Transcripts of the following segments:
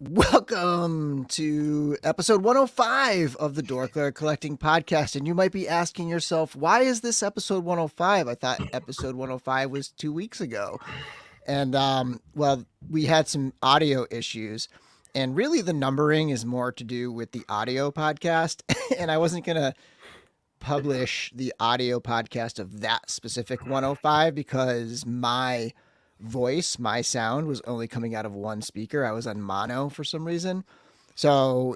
Welcome to episode 105 of the DorkLair Collecting Podcast. And you might be asking yourself, why is this episode 105? I thought episode 105 was 2 weeks ago. And, well, we had some audio issues. And really, the numbering is more to do with the audio podcast. And I wasn't going to publish the audio podcast of that specific 105 because my voice, my sound was only coming out of one speaker. I was on mono for some reason. So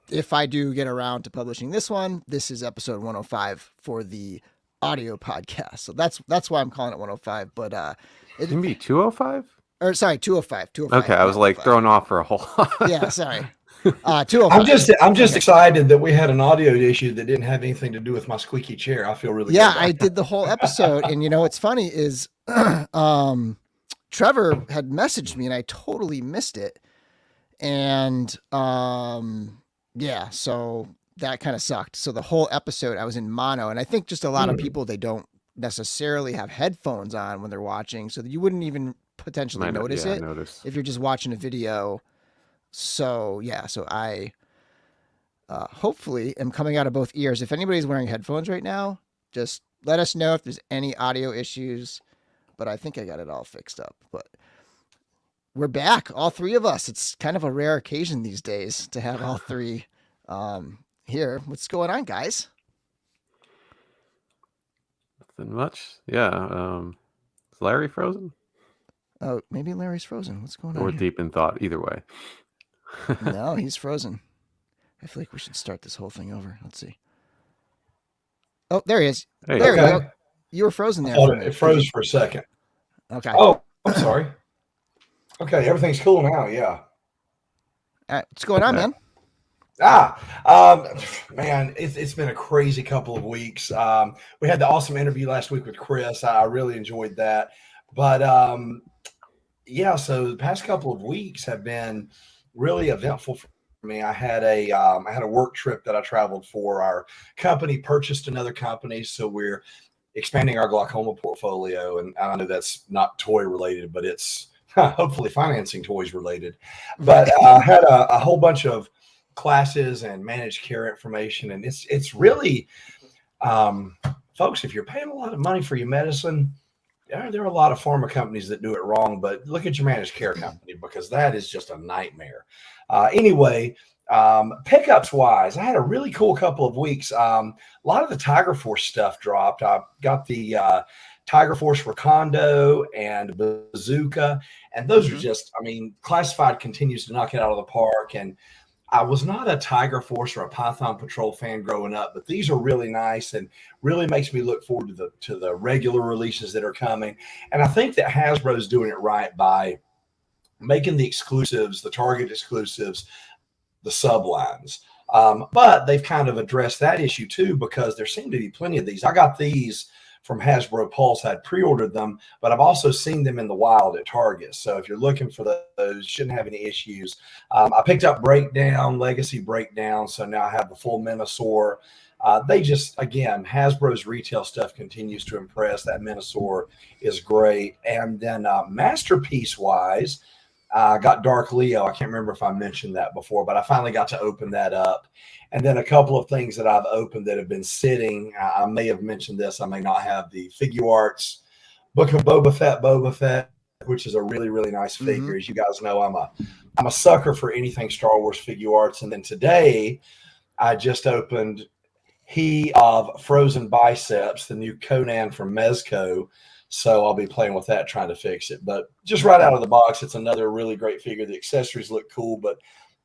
if I do get around to publishing this one, this is episode 105 for the audio podcast. So that's why I'm calling it 105. But it can be 205? Or sorry, 205. 205. Okay, I was like thrown off for a whole Yeah, sorry. 205. I'm just excited that we had an audio issue that didn't have anything to do with my squeaky chair. I feel really good. I did the whole episode, and you know what's funny is Trevor had messaged me and I totally missed it. And so that kind of sucked. So the whole episode I was in mono, and I think just a lot of people, they don't necessarily have headphones on when they're watching, so you wouldn't even potentially notice it if you're just watching a video. So I hopefully am coming out of both ears. If anybody's wearing headphones right now, just let us know if there's any audio issues. But I think I got it all fixed up. But we're back, all three of us. It's kind of a rare occasion these days to have all three here. What's going on, guys? Nothing much. Yeah. Is Larry frozen? Oh, maybe Larry's frozen. What's going on? Or deep in thought. Either way. No, he's frozen. I feel like we should start this whole thing over. Let's see. Oh, there he is. Hey, there you go. You were frozen there. It froze for a second. Okay. Oh, I'm sorry. Okay, everything's cool now. Yeah. All right, what's going on, man? Man, it's been a crazy couple of weeks. We had the awesome interview last week with Chris. I really enjoyed that. But so the past couple of weeks have been really eventful for me. I had a work trip that I traveled for. Our company purchased another company, so we're expanding our glaucoma portfolio. And I know that's not toy related, but it's hopefully financing toys related. But I had a whole bunch of classes and managed care information. And it's really, folks, if you're paying a lot of money for your medicine, there are a lot of pharma companies that do it wrong, but look at your managed care company, because that is just a nightmare. Anyway, pickups wise, I had a really cool couple of weeks. A lot of the Tiger Force stuff dropped. I got the Tiger Force Recondo and Bazooka, and those are just, Classified continues to knock it out of the park. And I was not a Tiger Force or a Python Patrol fan growing up, but these are really nice and really makes me look forward to the regular releases that are coming. And I think that Hasbro's doing it right by making the exclusives, the Target exclusives, the sublines. But they've kind of addressed that issue too, because there seem to be plenty of these. I got these from Hasbro Pulse. I'd pre-ordered them, but I've also seen them in the wild at Target. So if you're looking for those, shouldn't have any issues. I picked up Breakdown, Legacy Breakdown. So now I have the full Minosaur. They just, again, Hasbro's retail stuff continues to impress. That Minosaur is great. And then masterpiece wise, I got Dark Leo. I can't remember if I mentioned that before, but I finally got to open that up. And then a couple of things that I've opened that have been sitting. I may have mentioned this. I may not have the Figuarts Book of Boba Fett, which is a really, really nice figure. As you guys know, I'm a sucker for anything Star Wars Figuarts. And then today I just opened He of Frozen Biceps, the new Conan from Mezco. So I'll be playing with that, trying to fix it. But just right out of the box, it's another really great figure. The accessories look cool, but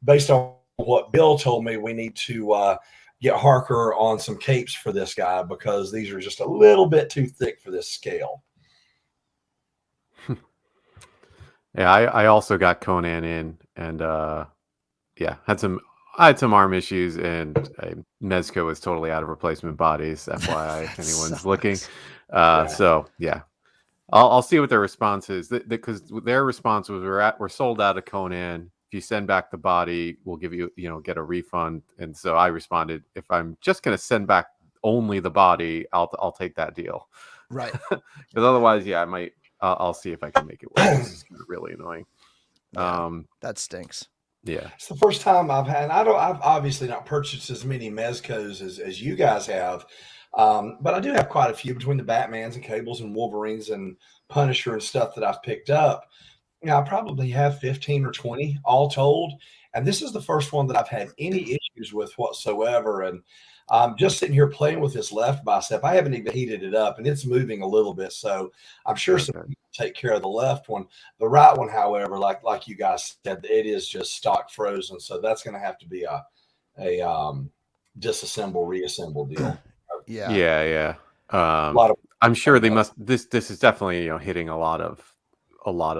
based on what Bill told me, we need to get Harker on some capes for this guy, because these are just a little bit too thick for this scale. Yeah, I also got Conan in, and I had some arm issues, and Mezco was totally out of replacement bodies. FYI, if anyone's looking. So yeah. I'll see what their response is, because their response was we're sold out of Conan. If you send back the body, we'll give you get a refund. And so I responded, if I'm just going to send back only the body, I'll take that deal. Right. Because otherwise, I might. I'll see if I can make it work. This is really annoying. Yeah, that stinks. Yeah. It's the first time I've had. I've obviously not purchased as many Mezcos as you guys have, but I do have quite a few between the Batmans and Cables and Wolverines and Punisher and stuff that I've picked up. I probably have 15 or 20 all told. And this is the first one that I've had any issues with whatsoever. And I'm just sitting here playing with this left bicep. I haven't even heated it up and it's moving a little bit. So I'm sure some people take care of the left one. The right one, however, like you guys said, it is just stock frozen. So that's going to have to be a disassemble, reassemble deal. Yeah. A lot of I'm sure they must. This is definitely hitting a lot of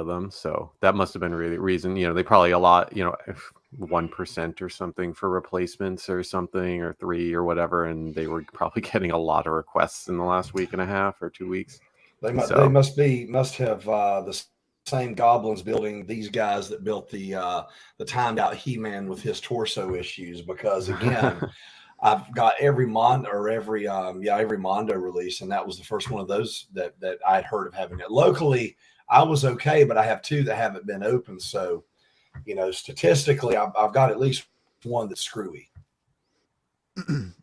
them. So that must have been really reason. They probably 1% or something for replacements or something, or 3 or whatever, and they were probably getting a lot of requests in the last week and a half or 2 weeks. They must have the same goblins building these guys that built the timed out He-Man with his torso issues, because again. I've got every Mondo release, and that was the first one of those that I'd heard of having it. Locally, I was okay, but I have 2 that haven't been open. So, statistically, I've got at least one that's screwy.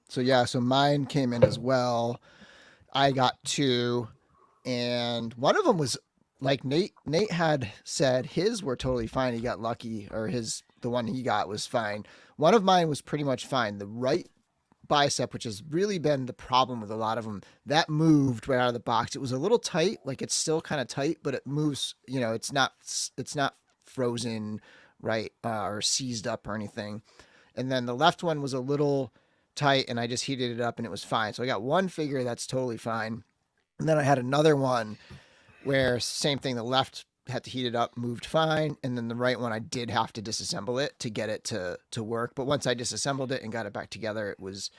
So mine came in as well. I got 2, and one of them was like Nate had said his were totally fine. He got lucky, or the one he got was fine. One of mine was pretty much fine. The right bicep, which has really been the problem with a lot of them, that moved right out of the box. It was a little tight, like it's still kind of tight, but it moves, it's not frozen right, or seized up or anything. And then the left one was a little tight, and I just heated it up and it was fine. So I got one figure that's totally fine. And then I had another one where same thing, the left had to heat it up, moved fine, and then the right one I did have to disassemble it to get it to work. But once I disassembled it and got it back together, it was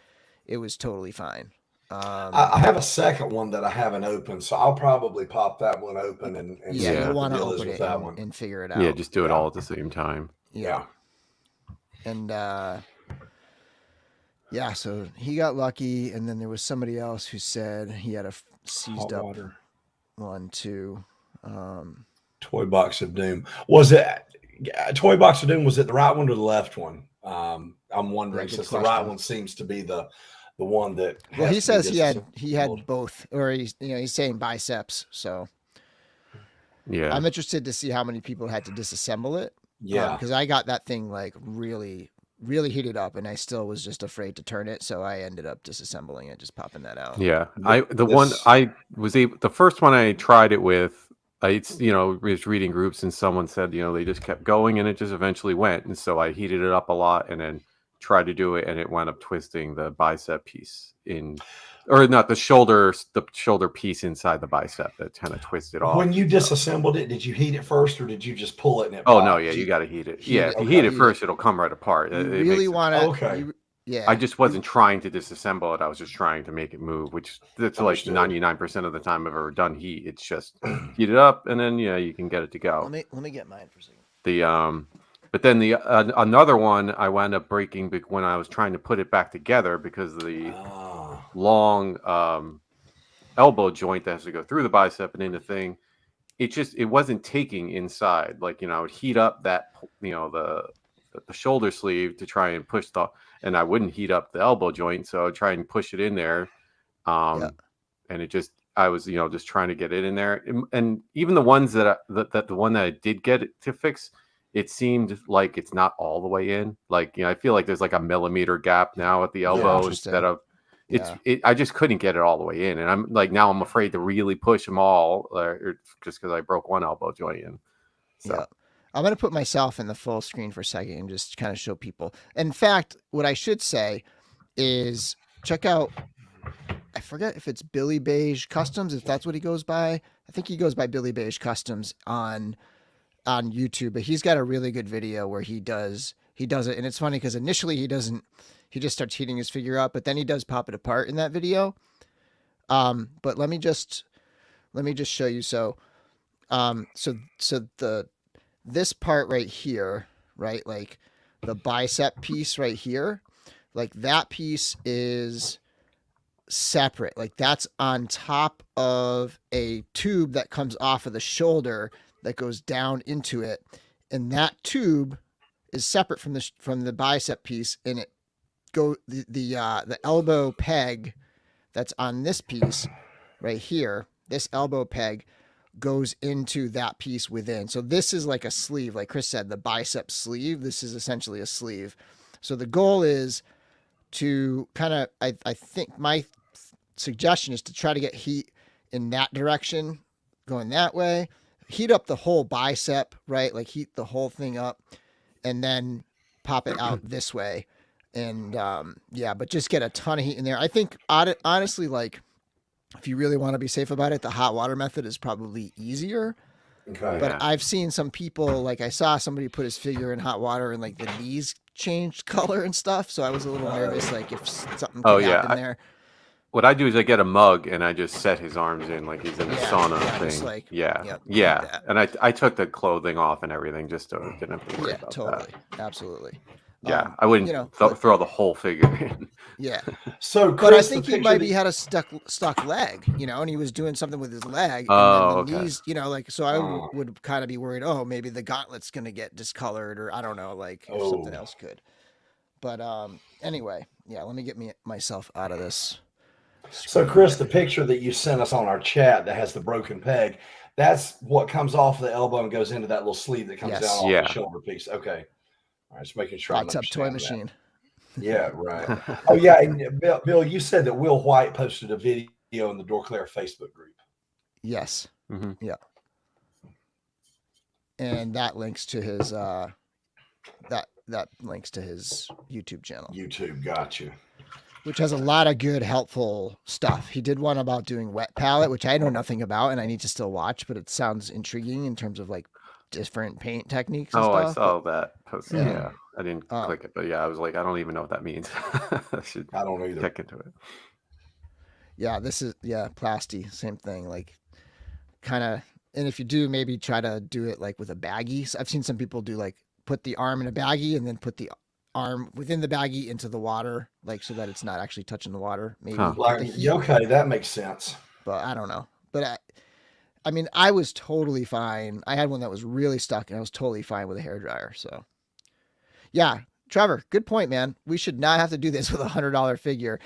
totally fine. I have a second one that I haven't opened, so I'll probably pop that one open and you'll want to open it and figure it out. Yeah, just do it all at the same time. Yeah. And so he got lucky, and then there was somebody else who said he had a seized up one too. Toy Box of Doom. Was it Toy Box of Doom? Was it the right one or the left one? I'm wondering, since the right one seems to be the one that. Well, he says he had both, or he's saying biceps. So yeah, I'm interested to see how many people had to disassemble it. Yeah, because I got that thing like really, really heated up, and I still was just afraid to turn it, so I ended up disassembling it, just popping that out. Yeah, the first one I tried it with. I was reading groups, and someone said, they just kept going and it just eventually went. And so I heated it up a lot and then tried to do it, and it wound up twisting the bicep piece or not the shoulder piece inside the bicep that kind of twisted off. When you disassembled it, did you heat it first, or did you just pull it and it? No, yeah, you got to heat it. If you heat it first, it'll come right apart. You really want to. Okay. Yeah, I just wasn't trying to disassemble it. I was just trying to make it move, which that's like 99% of the time I've ever done heat. It's just heat it up, and then you can get it to go. Let me get mine for a second. But then another one I wound up breaking when I was trying to put it back together, because the long elbow joint that has to go through the bicep and in the thing, it wasn't taking inside. Like I would heat up that the shoulder sleeve to try and push and I wouldn't heat up the elbow joint, so I'd try and push it in there. And I was, just trying to get it in there. And even the ones the one that I did get it to fix, it seemed like it's not all the way in. Like, I feel like there's like a millimeter gap now at the elbow instead of I just couldn't get it all the way in. And I'm like, now I'm afraid to really push them all just because I broke one elbow joint in. So. Yeah. I'm going to put myself in the full screen for a second and just kind of show people. In fact, what I should say is check out, I forget if it's Billy Beige Customs, if that's what he goes by. I think he goes by Billy Beige Customs on YouTube, but he's got a really good video where he does it. And it's funny because initially he just starts heating his figure up, but then he does pop it apart in that video. But let me just show you. So this part right here, right? Like the bicep piece right here, like that piece is separate. Like that's on top of a tube that comes off of the shoulder that goes down into it. And that tube is separate from the bicep piece, and it the elbow peg that's on this piece right here. This elbow peg goes into that piece within. So this is like a sleeve, like Chris said, the bicep sleeve. This is essentially a sleeve. So the goal is to kind of, I think my suggestion is to try to get heat in that direction, going that way, heat up the whole bicep, right? Like heat the whole thing up and then pop it out this way. And but just get a ton of heat in there. I think honestly, like, if you really want to be safe about it, the hot water method is probably easier. Okay. But I've seen some people, like I saw somebody put his figure in hot water and like the knees changed color and stuff. So I was a little nervous, like if something could happen there. What I do is I get a mug and I just set his arms in like he's in a sauna thing. Like, yeah. Like and I took the clothing off and everything just so I didn't have to worry about totally. that. Absolutely. Yeah, I wouldn't throw the whole figure in. Yeah. So, Chris, but I think he maybe had a stuck leg, and he was doing something with his leg. And then the knees, like, so I would kind of be worried, maybe the gauntlet's going to get discolored or I don't know, like if something else could. But anyway, let me get myself out of this. So, Chris, the picture that you sent us on our chat that has the broken peg, that's what comes off the elbow and goes into that little sleeve that comes down off the shoulder piece. Okay. All right, just making sure. Hot tub toy machine. Yeah, right. Oh, yeah. And Bill, you said that Will White posted a video in the DorkLair Facebook group. Yes. Mm-hmm. Yeah. And that links to his that links to his YouTube channel. YouTube, gotcha. Which has a lot of good, helpful stuff. He did one about doing wet palette, which I know nothing about, and I need to still watch, but it sounds intriguing in terms of like different paint techniques and stuff. I saw that post. Yeah. I didn't click it, but I was like, I don't even know what that means. I don't either. Check into it. Yeah, this is Plasti, same thing. Like kind of, and if you do, maybe try to do it like with a baggie. So I've seen some people do like put the arm in a baggie and then put the arm within the baggie into the water, like so that it's not actually touching the water. Maybe. Okay, that makes sense. But I don't know. But I mean, I was totally fine. I had one that was really stuck, and I was totally fine with a hairdryer. So, yeah, Trevor, good point, man. We should not have to do this with a $100 figure,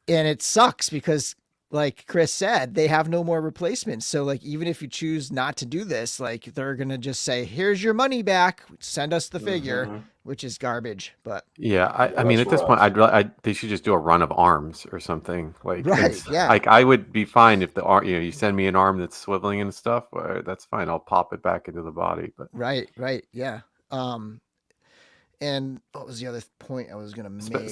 and it sucks because, like Chris said, they have no more replacements. So, like, even if you choose not to do this, like, they're gonna just say, "Here's your money back. Send us the figure," which is garbage. But yeah, I mean, at this point, they should just do a run of arms or something. Like, like I would be fine if the arm, you send me an arm that's swiveling and stuff. That's fine. I'll pop it back into the body. But right, yeah. And what was the other point I was going to make?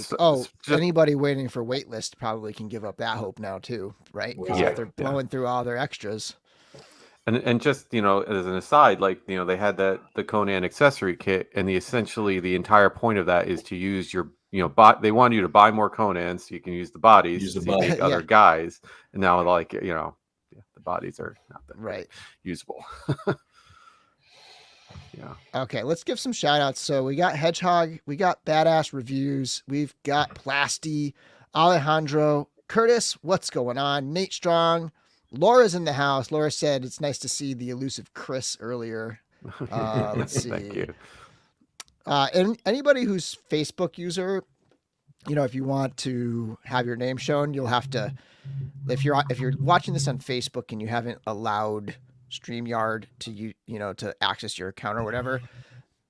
Anybody waiting for waitlist probably can give up that hope now too, right? Because if they're blowing through all their extras. And just, as an aside, like, they had the Conan accessory kit, and essentially the entire point of that is to use your, they want you to buy more Conans so you can use the bodies to make other guys. And now, like, the bodies are not that usable. Yeah. Okay, let's give some shout outs. So we got Hedgehog, we got Badass Reviews, we've got Plasti, Alejandro, Curtis, what's going on? Nate Strong, Laura's in the house. Laura said it's nice to see the elusive Chris earlier. Let's see. Thank you. And anybody who's Facebook user, if you want to have your name shown, you'll have to, if you're watching this on Facebook and you haven't allowed StreamYard to to access your account or whatever,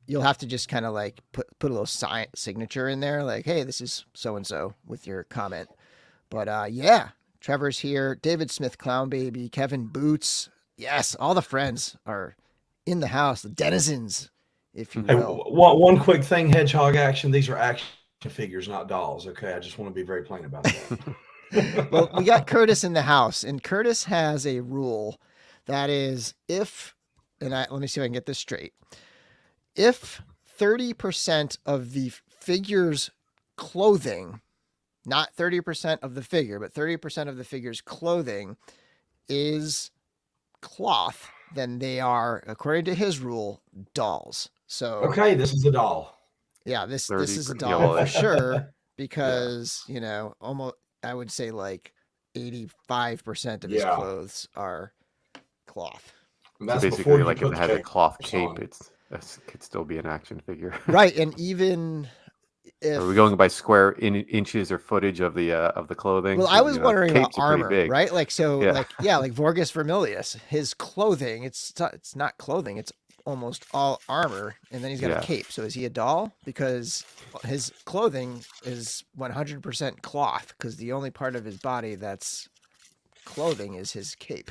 you'll have to just kind of like put a little signature in there, like, hey, this is so and so with your comment. But Trevor's here, David Smith, Clown Baby, Kevin Boots, yes, all the friends are in the house, the denizens, if you will. Hey, one quick thing, Hedgehog action. These are action figures, not dolls. Okay, I just want to be very plain about that. Well, we got Curtis in the house, and Curtis has a rule. That is, let me see if I can get this straight. If 30% of the figure's clothing, not 30% of the figure, but 30% of the figure's clothing is cloth, then they are, according to his rule, dolls. So okay, this is a doll. Yeah, this is a doll for sure, because almost, I would say like 85% of his clothes are cloth. And that's so basically, like if it has a cloth cape, it's This could still be an action figure. Right, and even if Are we going by square inches or footage of the clothing? well, I 'Cause, was wondering about capes are pretty armor, big. right? Like so, Yeah. like yeah, like Vorgus Vermilius, his clothing, it's not clothing, it's almost all armor, and then he's got Yeah. a cape. So is he a doll? Because his clothing is 100% cloth, because the only part of his body that's clothing is his cape.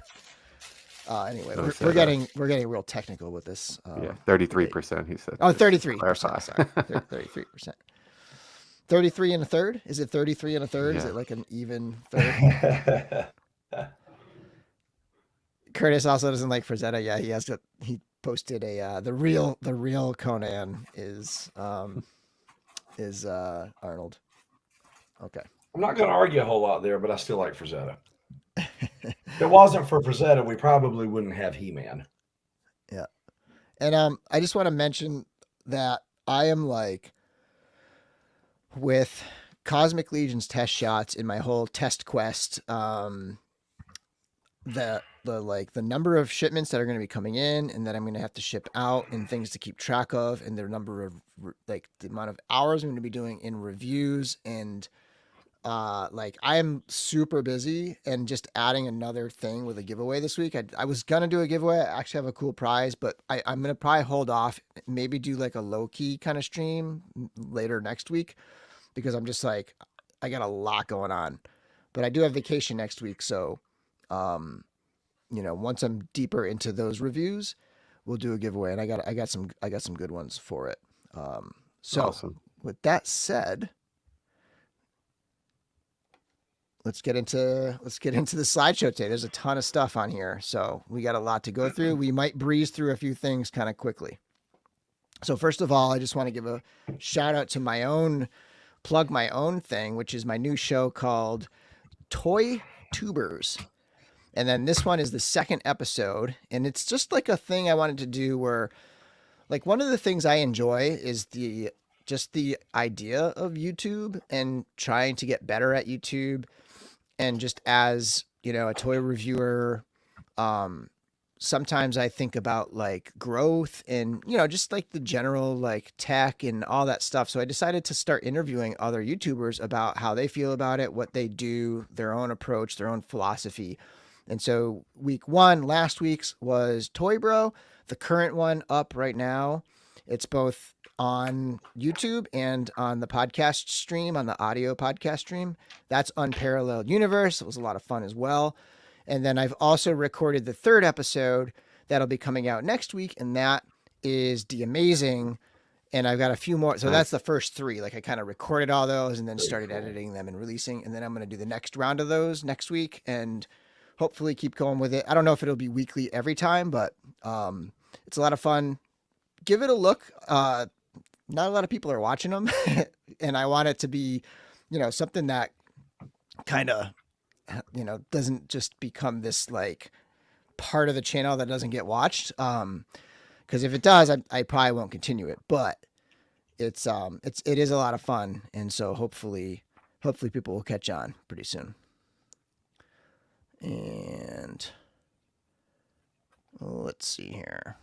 Anyway, So we're, it's, we're getting we're getting real technical with this. Yeah, 33%. He said. Oh, just to 33%. clarify. Sorry, 33%. 33 and a third? Is it 33 and a third? Is Yeah. it like an even third? Curtis also doesn't like Frazetta. Yeah, he posted a the real Conan is Arnold. Okay. I'm not going to argue a whole lot there, but I still like Frazetta. If it wasn't for Frazetta, we probably wouldn't have He-Man. Yeah. And I just want to mention that I am like with Cosmic Legion's test shots in my whole test quest, the number of shipments that are going to be coming in and that I'm going to have to ship out and things to keep track of, and the number of like the amount of hours I'm going to be doing in reviews, and like I am super busy, and just adding another thing with a giveaway this week. I was gonna do a giveaway. I actually have a cool prize, but I'm gonna probably hold off, maybe do like a low key kind of stream later next week, because I'm just like, I got a lot going on, but I do have vacation next week. So, once I'm deeper into those reviews, we'll do a giveaway, and I got some good ones for it. So Awesome. with that said, let's get into the slideshow today. There's a ton of stuff on here, so we got a lot to go through. We might breeze through a few things kind of quickly. So first of all, I just want to give a shout out to plug my own thing, which is my new show called Toy Tubers. And then this one is the second episode, and it's just like a thing I wanted to do where, like, one of the things I enjoy is just the idea of YouTube and trying to get better at YouTube. And just as, a toy reviewer, sometimes I think about like growth and, just like the general like tech and all that stuff. So I decided to start interviewing other YouTubers about how they feel about it, what they do, their own approach, their own philosophy. And so last week's was Toy Bro. The current one up right now, it's both on YouTube and on the podcast stream, on the audio podcast stream. That's Unparalleled Universe. It was a lot of fun as well. And then I've also recorded the third episode that'll be coming out next week, and that is The Amazing. And I've got a few more. So that's the first three. Like I kind of recorded all those and then started editing them and releasing. And then I'm going to do the next round of those next week and hopefully keep going with it. I don't know if it'll be weekly every time, but it's a lot of fun. Give it a look. Not a lot of people are watching them, and I want it to be, something that kind of, doesn't just become this like part of the channel that doesn't get watched. Because if it does, I probably won't continue it. But it is a lot of fun, and so hopefully people will catch on pretty soon. And let's see here.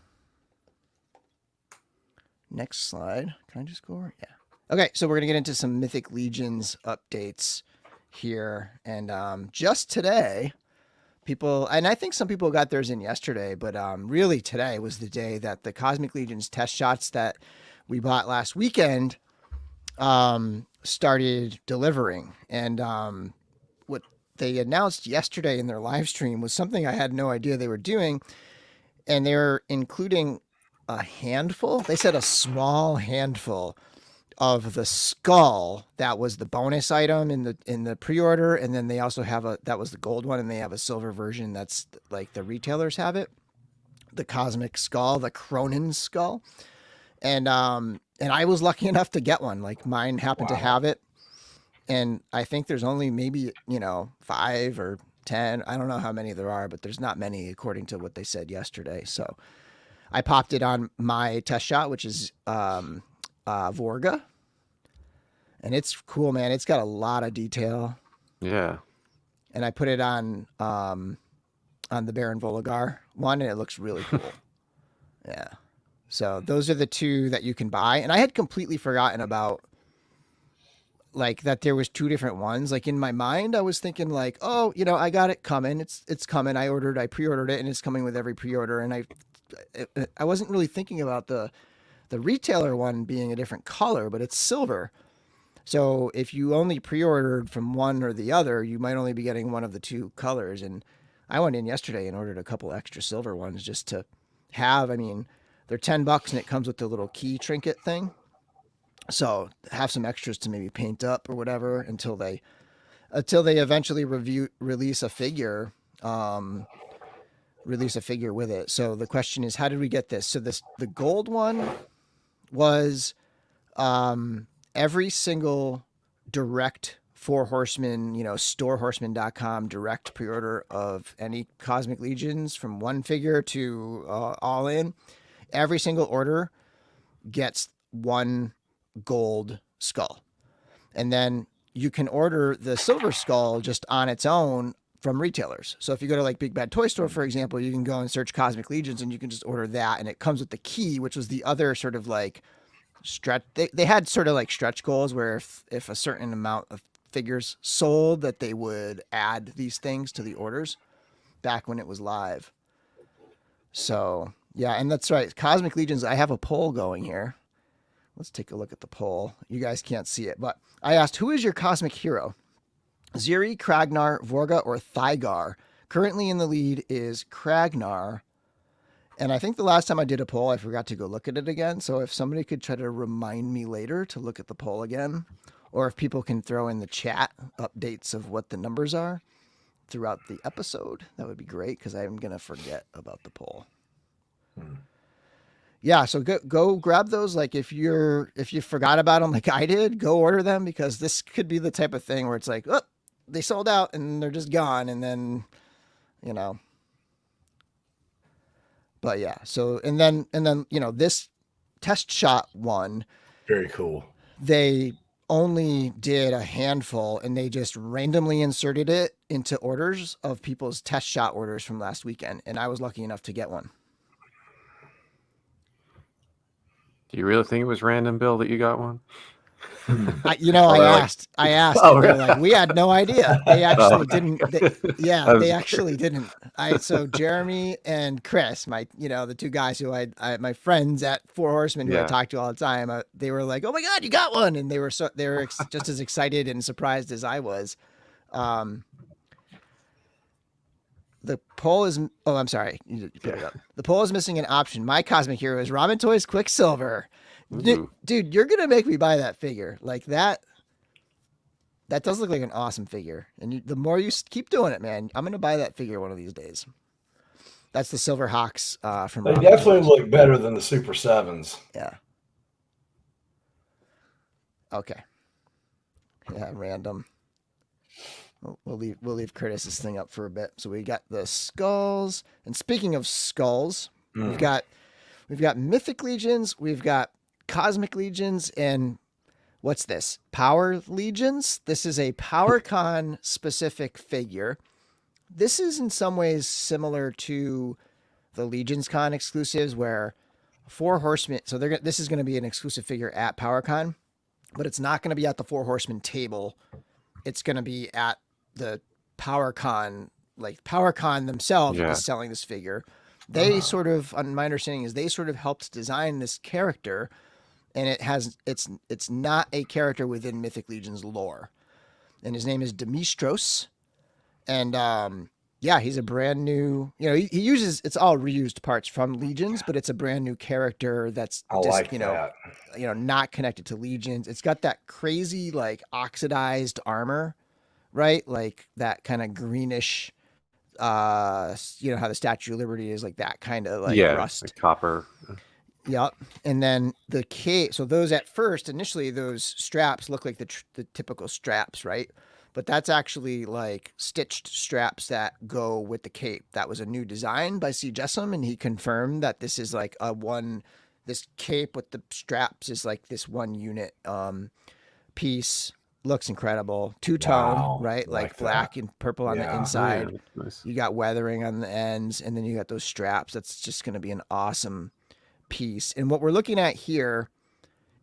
Next slide. Can I just go over? Yeah. Okay, so we're going to get into some Mythic Legions updates here. And just today, and I think some people got theirs in yesterday, but really today was the day that the Cosmic Legions test shots that we bought last weekend started delivering. And what they announced yesterday in their live stream was something I had no idea they were doing. And they're including a handful. They said a small handful of the skull that was the bonus item in the pre-order, and then they also have that was the gold one, and they have a silver version that's like the retailers have it, the Cosmic Skull, the Cronin skull, and I was lucky enough to get one. Like mine happened to have it, and I think there's only maybe 5 or 10. I don't know how many there are, but there's not many according to what they said yesterday. So I popped it on my test shot, which is Vorga, and it's cool, man. It's got a lot of detail. Yeah. And I put it on the Baron Voligar one, and it looks really cool. Yeah. So those are the two that you can buy. And I had completely forgotten about like that there was two different ones. Like in my mind, I was thinking like, oh, I got it coming. It's coming. I pre-ordered it and it's coming with every pre-order. And I wasn't really thinking about the retailer one being a different color, but it's silver. So if you only pre-ordered from one or the other, you might only be getting one of the two colors. And I went in yesterday and ordered a couple extra silver ones just to have. I mean, they're $10 and it comes with the little key trinket thing. So have some extras to maybe paint up or whatever until they eventually release a figure. Release a figure with it. So the question is, how did we get this? So the gold one was every single direct Four Horsemen, storehorseman.com direct pre-order of any Cosmic Legions from one figure to all in. Every single order gets one gold skull. And then you can order the silver skull just on its own from retailers. So if you go to like Big Bad Toy Store, for example, you can go and search Cosmic Legions and you can just order that. And it comes with the key, which was the other sort of like stretch. They had sort of like stretch goals where if a certain amount of figures sold that they would add these things to the orders back when it was live. So yeah, and that's right. Cosmic Legions, I have a poll going here. Let's take a look at the poll. You guys can't see it, but I asked, who is your cosmic hero? Ziri, Kragnar, Vorga, or Thygar? Currently in the lead is Kragnar. And I think the last time I did a poll, I forgot to go look at it again. So if somebody could try to remind me later to look at the poll again, or if people can throw in the chat updates of what the numbers are throughout the episode, that would be great because I'm going to forget about the poll. Yeah, so go grab those. Like if you forgot about them like I did, go order them because this could be the type of thing where it's like, oh, they sold out and they're just gone. And then, but yeah, so, and then, this test shot one, very cool. They only did a handful and they just randomly inserted it into orders of people's test shot orders from last weekend. And I was lucky enough to get one. Do you really think it was random, Bill, that you got one? I asked. Oh, and they're like, we had no idea. They actually didn't. They actually didn't. So Jeremy and Chris, the two guys who my friends at Four Horsemen who I talk to all the time, they were like, "Oh my God, you got one!" And they were just as excited and surprised as I was. The poll is. Oh, I'm sorry. You put it up. The poll is missing an option. My cosmic hero is Ramen Toys Quicksilver. Dude, you're gonna make me buy that figure. Like that. That does look like an awesome figure. And the more you keep doing it, man, I'm gonna buy that figure one of these days. That's the Silver Hawks from. They definitely look better than the Super Sevens. Yeah. Okay. Yeah, random. We'll leave Curtis's thing up for a bit. So we got the skulls, and speaking of skulls, we've got Mythic Legions, we've got Cosmic Legions, and what's this? Power Legions. This is a PowerCon specific figure. This is in some ways similar to the Legions Con exclusives, where Four Horsemen. So this is going to be an exclusive figure at PowerCon, but it's not going to be at the Four Horsemen table. It's going to be at the PowerCon. Like PowerCon themselves is selling this figure. They sort of, on my understanding, is they sort of helped design this character, and it's not a character within Mythic Legion's lore. And his name is Demistros, and he's a brand new. He uses it's all reused parts from Legions, but it's a brand new character that's not connected to Legions. It's got that crazy like oxidized armor, right? Like that kind of greenish. How the Statue of Liberty is like that kind of like rust, like copper. Yep. And then the cape. So those initially those straps look like the typical straps, right? But that's actually like stitched straps that go with the cape. That was a new design by C. Jessam, and he confirmed that this is like this cape with the straps is like this one unit piece. Looks incredible. Two-tone, right? Like black and purple on the inside. Yeah, nice. You got weathering on the ends, and then you got those straps. That's just going to be an awesome piece. And what we're looking at here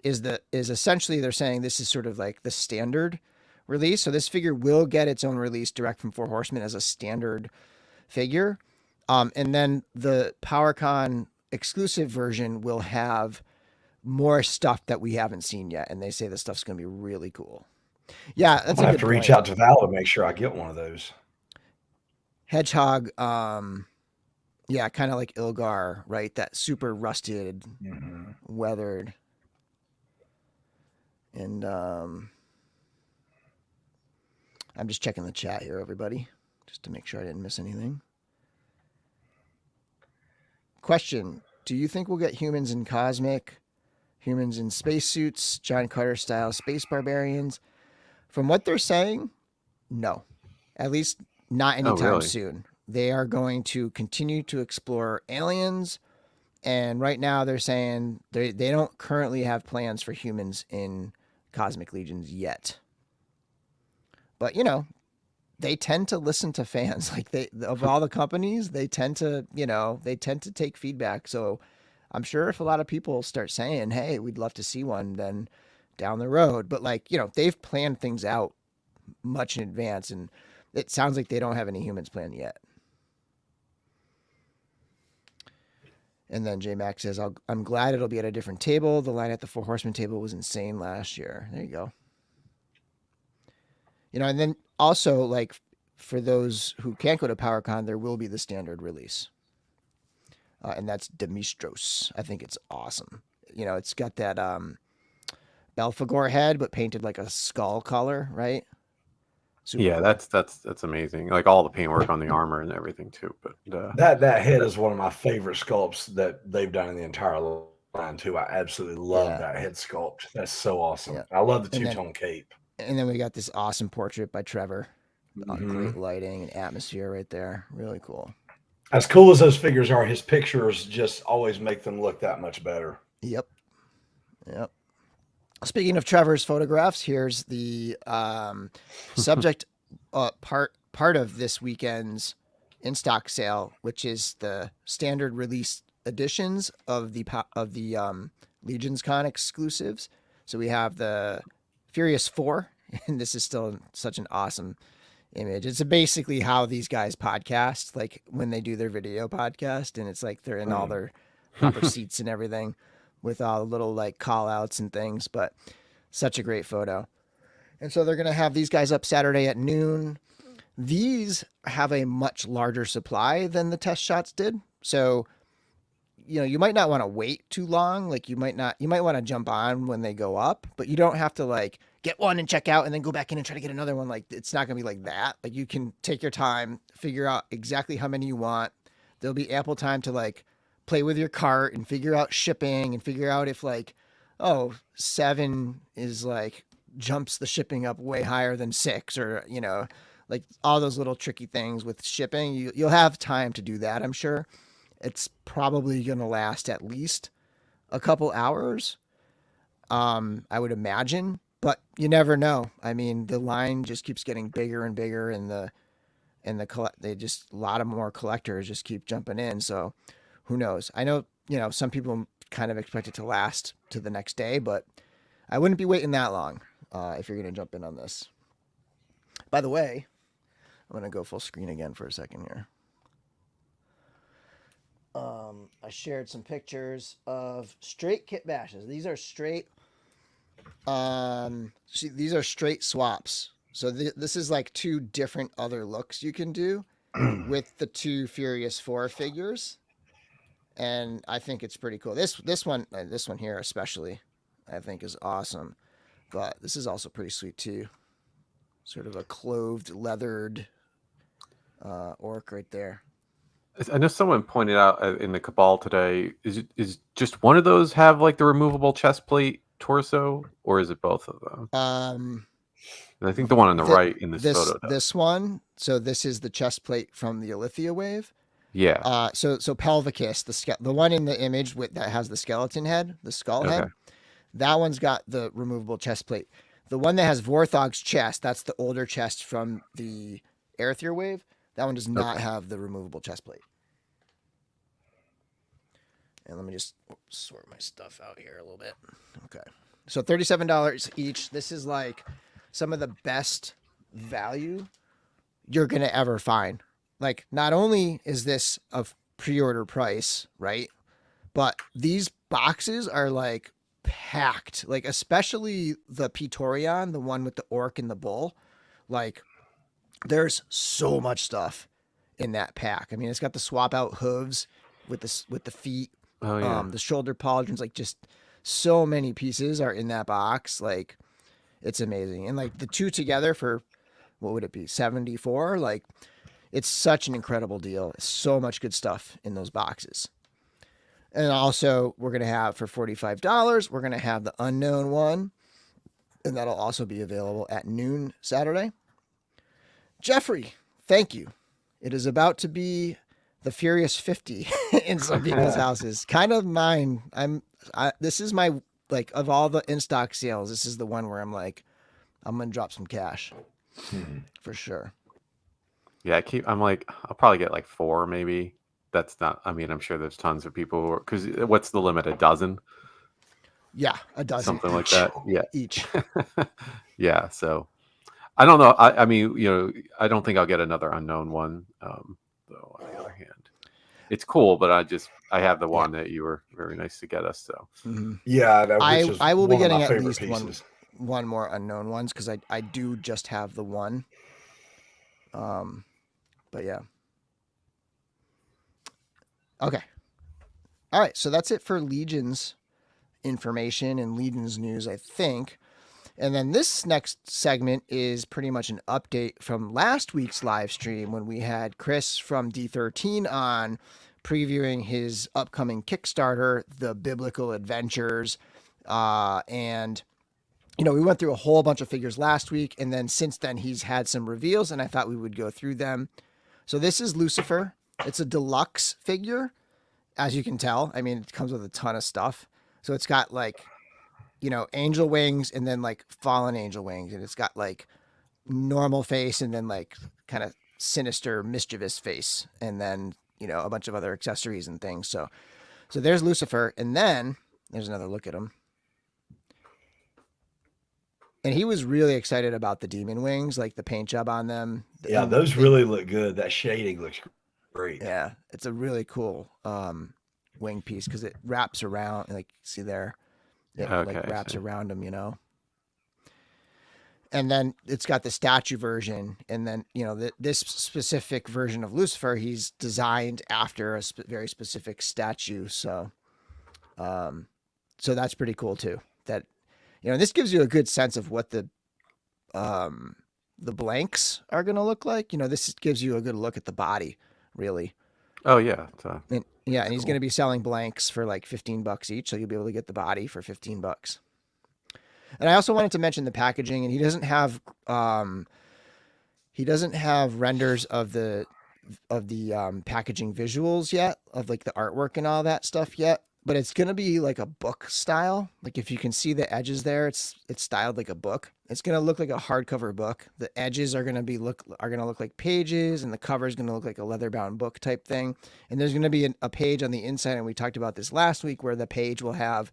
is essentially they're saying this is sort of like the standard release. So this figure will get its own release direct from Four Horsemen as a standard figure. And then the PowerCon exclusive version will have more stuff that we haven't seen yet. And they say this stuff's going to be really cool. Yeah, that's I a have good to reach point. out to Val to make sure I get one of those. Hedgehog, yeah, kind of like Ilgar, right? That super rusted, weathered. And I'm just checking the chat here, everybody, just to make sure I didn't miss anything. Question: do you think we'll get humans in cosmic, humans in spacesuits, John Carter style space barbarians? From what they're saying, no. At least not anytime soon. They are going to continue to explore aliens, and right now they're saying they don't currently have plans for humans in Cosmic Legions yet. But they tend to listen to fans. Like of all the companies, they tend to take feedback. So I'm sure if a lot of people start saying, "Hey, we'd love to see one," then down the road. But they've planned things out much in advance, and it sounds like they don't have any humans planned yet. And then J Max says, "I'm glad it'll be at a different table. The line at the Four Horsemen table was insane last year." There you go. And then also, for those who can't go to PowerCon, there will be the standard release. And that's Demistros. I think it's awesome. It's got that Belphegor head, but painted like a skull color, right? Super cool. That's amazing. Like all the paintwork on the armor and everything too. But that head is one of my favorite sculpts that they've done in the entire line too. I absolutely love that head sculpt. That's so awesome. Yeah. I love the two-tone cape. And then we got this awesome portrait by Trevor. Great lighting and atmosphere right there. Really cool. As cool as those figures are, his pictures just always make them look that much better. Yep. Speaking of Trevor's photographs, here's the subject part of this weekend's in stock sale, which is the standard release editions of the Legions Con exclusives. So we have the Furious 4, and this is still such an awesome image. It's basically how these guys podcast, like when they do their video podcast, and it's like they're in all their proper seats and everything with all the little call outs and things, but such a great photo. And so they're going to have these guys up Saturday at noon. These have a much larger supply than the test shots did. So, you might not want to wait too long. You might want to jump on when they go up, but you don't have to get one and check out and then go back in and try to get another one. It's not going to be like that. You can take your time, figure out exactly how many you want. There'll be ample time to play with your cart and figure out shipping and figure out if 7 is jumps the shipping up way higher than 6, or, all those little tricky things with shipping. You'll have time to do that, I'm sure. It's probably going to last at least a couple hours, I would imagine, but you never know. I mean, the line just keeps getting bigger and bigger, and a lot of more collectors just keep jumping in. So who knows? I know, some people kind of expect it to last to the next day, but I wouldn't be waiting that long if you're going to jump in on this. By the way, I'm going to go full screen again for a second here. I shared some pictures of straight kit bashes. These are straight, these are straight swaps. So this is 2 different other looks you can do with the 2 Furious 4 figures. And I think it's pretty cool. This one here especially, I think is awesome. But this is also pretty sweet too. Sort of a clothed, leathered orc right there. I know someone pointed out in the Cabal today, is just one of those have the removable chest plate torso, or is it both of them? And I think the one on the right in this photo does. This one, so this is the chest plate from the Alithia wave. Yeah. So Pelvicus, the one in the image that has the skeleton head, the skull head, that one's got the removable chest plate. The one that has Vorthog's chest, that's the older chest from the Aerithir wave. That one does not have the removable chest plate. And let me just sort my stuff out here a little bit. Okay. So $37 each. This is like some of the best value you're going to ever find. Like, not only is this a pre-order price, right? But these boxes are like packed, like especially the Praetorian, the one with the orc and the bull. Like, there's so much stuff in that pack. I mean, it's got the swap out hooves with the feet, Oh yeah. the shoulder pauldrons, like just so many pieces are in that box. Like, it's amazing. And like the two together for, what would it be, 74? Like, it's such an incredible deal. So much good stuff in those boxes. And also, we're going to have for $45, we're going to have the unknown one. And that'll also be available at noon Saturday. Jeffrey, thank you. It is about to be the Furious 50 in some people's houses. Kind of mine. This is my, like, of all the in-stock sales, this is the one where I'm like, I'm going to drop some cash. For sure. Yeah, I'm like, I'll probably get like 4 maybe. That's not, I mean, I'm sure there's tons of people who are, because what's the limit? A dozen? Yeah, a dozen. Something like that. Yeah. Each. Yeah. So I don't know. I mean, I don't think I'll get another unknown one. Though on the other hand, it's cool, but I have the one that you were very nice to get us. So Yeah, I will be getting at least one more unknown ones because I do just have the one. But yeah. Okay. All right. So that's it for Legion's information and Legion's news, I think. And then this next segment is pretty much an update from last week's live stream when we had Chris from D13 on previewing his upcoming Kickstarter, The Biblical Adventures. And, we went through a whole bunch of figures last week. And then since then, he's had some reveals, and I thought we would go through them. So this is Lucifer. It's a deluxe figure, as you can tell. I mean, it comes with a ton of stuff. So it's got like, angel wings and then like fallen angel wings. And it's got like normal face and then like kind of sinister, mischievous face. And then, a bunch of other accessories and things. So there's Lucifer. And then there's another look at him. And he was really excited about the demon wings, like the paint job on them. Yeah, those really look good. That shading looks great. Yeah, it's a really cool wing piece because it wraps around. Like, see there, it wraps around him, And then it's got the statue version, and then this specific version of Lucifer, he's designed after a very specific statue. So that's pretty cool too. That. This gives you a good sense of what the blanks are going to look like. This gives you a good look at the body, really. Oh yeah. And he's going to be selling blanks for like $15 each. So you'll be able to get the body for $15. And I also wanted to mention the packaging, and he doesn't have renders of the packaging visuals yet, of like the artwork and all that stuff yet. But it's going to be like a book style. Like if you can see the edges there, it's styled like a book. It's going to look like a hardcover book. The edges are going to look like pages, and the cover is going to look like a leather-bound book type thing. And there's going to be a page on the inside, and we talked about this last week, where the page will have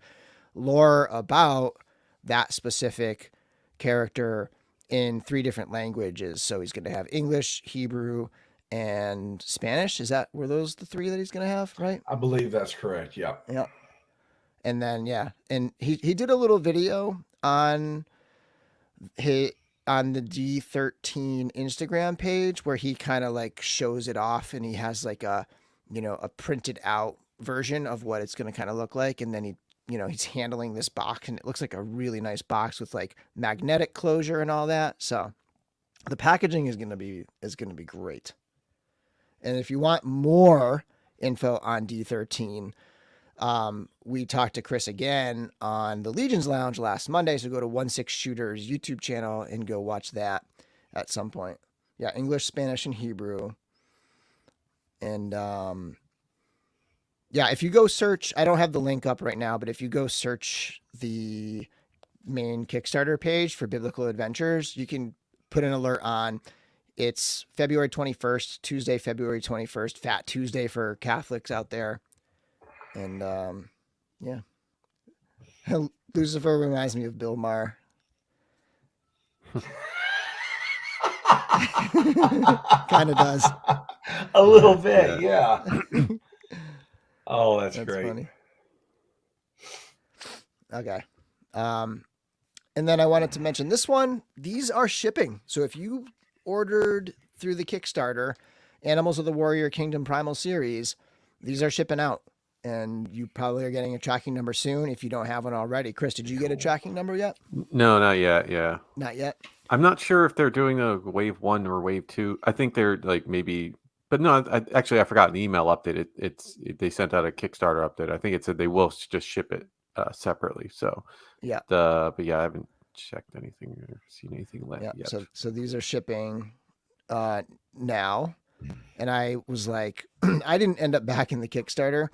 lore about that specific character in 3 different languages. So he's going to have English, Hebrew, and Spanish. Were those the 3 that he's going to have, right? I believe that's correct. Yeah. Yeah. And then, and he did a little video on the D13 Instagram page where he kind of like shows it off, and he has like a printed out version of what it's going to kind of look like. And then he's handling this box, and it looks like a really nice box with like magnetic closure and all that. So the packaging is going to be great. And if you want more info on D13, we talked to Chris again on the Legion's Lounge last Monday. So go to 16 Shooters YouTube channel and go watch that at some point. Yeah, English, Spanish, and Hebrew. And if you go search, I don't have the link up right now, but if you go search the main Kickstarter page for Biblical Adventures, you can put an alert on. It's February 21st, Tuesday, February 21st, Fat Tuesday for Catholics out there. And yeah, Lucifer reminds me of Bill Maher. Kind of does. A little bit, yeah. Oh, that's great. Funny. Okay. And then I wanted to mention this one. These are shipping. So if you ordered through the Kickstarter, Animals of the Warrior Kingdom Primal Series, these are shipping out. And you probably are getting a tracking number soon if you don't have one already. Chris, did you get a tracking number yet? No, not yet. Yeah. Not yet? I'm not sure if they're doing a wave 1 or wave 2. I think they're like maybe, but no, I forgot an email update. They sent out a Kickstarter update. I think it said they will just ship it separately. So yeah. But yeah, I haven't checked anything or seen anything yet. So these are shipping now. And I was like, I didn't end up backing the Kickstarter.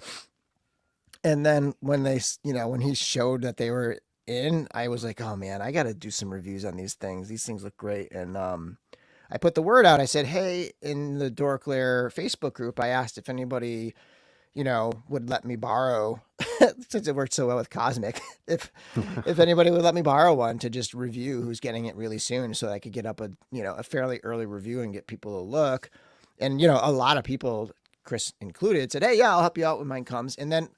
And then when when he showed that they were in, I was like, oh man, I got to do some reviews on these things. These things look great. And I put the word out. I said, hey, in the DorkLair Facebook group, I asked if anybody, would let me borrow, since it worked so well with Cosmic, if anybody would let me borrow one to just review who's getting it really soon, so that I could get up a fairly early review and get people to look. And, a lot of people, Chris included, said, hey, yeah, I'll help you out when mine comes. And then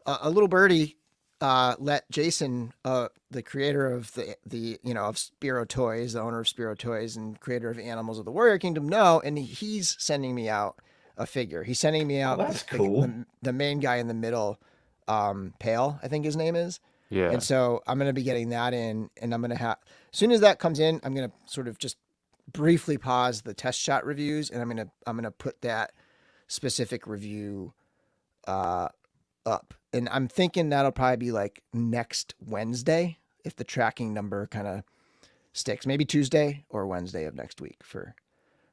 a little birdie let Jason, the creator of the of Spiro Toys, the owner of Spiro Toys and creator of Animals of the Warrior Kingdom, know, and he's sending me out a figure. He's sending me out that's cool. the main guy in the middle, Pale, I think his name is. Yeah. And so I'm going to be getting that in, and I'm going to have, as soon as that comes in, I'm going to sort of just briefly pause the test shot reviews, and I'm going to put that specific review up. And I'm thinking that'll probably be like next Wednesday, if the tracking number kind of sticks. Maybe Tuesday or Wednesday of next week for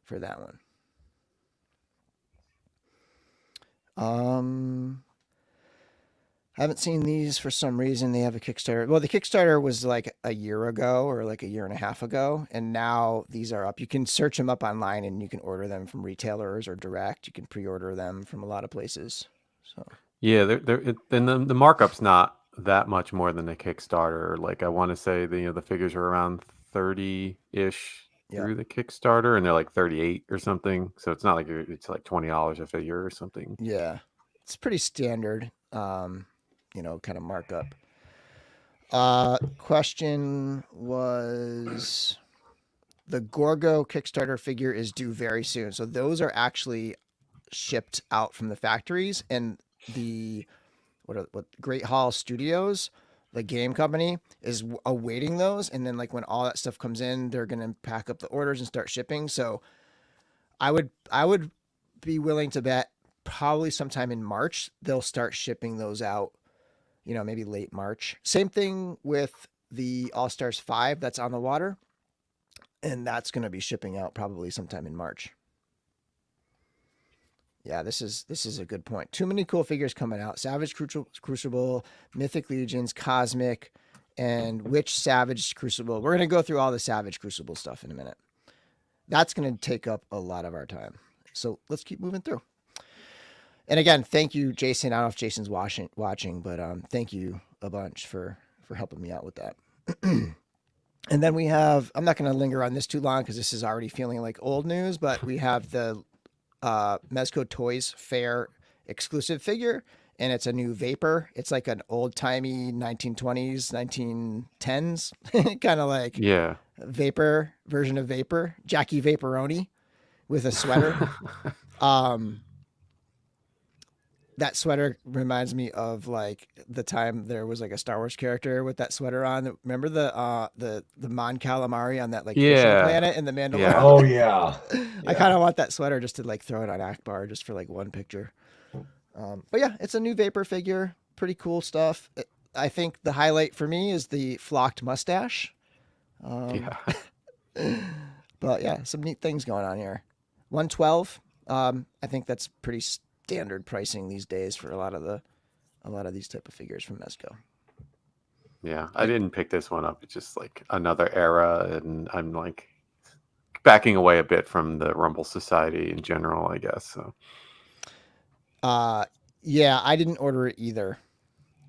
that one. I haven't seen these for some reason. They have a Kickstarter. Well, the Kickstarter was like a year ago or like a year and a half ago, and now these are up. You can search them up online, and you can order them from retailers or direct. You can pre-order them from a lot of places. So yeah, and the markup's not that much more than the Kickstarter. Like I want to say the figures are around 30-ish through the Kickstarter, and they're like 38 or something. So it's not like it's like $20 a figure or something. Yeah, it's pretty standard. Kind of markup. Question was, the Gorgo Kickstarter figure is due very soon. So those are actually shipped out from the factories, and the what Great Hall Studios, the game company, is awaiting those. And then like when all that stuff comes in, they're going to pack up the orders and start shipping. So I would be willing to bet probably sometime in March, they'll start shipping those out, maybe late March. Same thing with the All-Stars 5 that's on the water. And that's going to be shipping out probably sometime in March. Yeah, this is a good point. Too many cool figures coming out. Savage Crucible, Mythic Legions, Cosmic, and Witch Savage Crucible. We're going to go through all the Savage Crucible stuff in a minute. That's going to take up a lot of our time. So let's keep moving through. And again, thank you, Jason. I don't know if Jason's watching, but thank you a bunch for helping me out with that. And then we have, I'm not going to linger on this too long because this is already feeling like old news, but we have the Mezco Toys Fair exclusive figure, and it's a new Vapor. It's like an old-timey 1920s, 1910s, kind of like Vapor version of Vapor, Jackie Vaporoni with a sweater. That sweater reminds me of like the time there was like a Star Wars character with that sweater on. Remember the Mon Calamari on that like fishing planet in the Mandalorian? Yeah. Oh yeah. I kind of want that sweater just to like throw it on Akbar just for like one picture. But yeah, it's a new Vapor figure. Pretty cool stuff. I think the highlight for me is the flocked mustache. But yeah, some neat things going on here. 112. I think that's pretty standard pricing these days for a lot of these type of figures from Mezco. Yeah, I didn't pick this one up. It's just like another era, and I'm like backing away a bit from the Rumble Society in general, I guess. So, Yeah, I didn't order it either.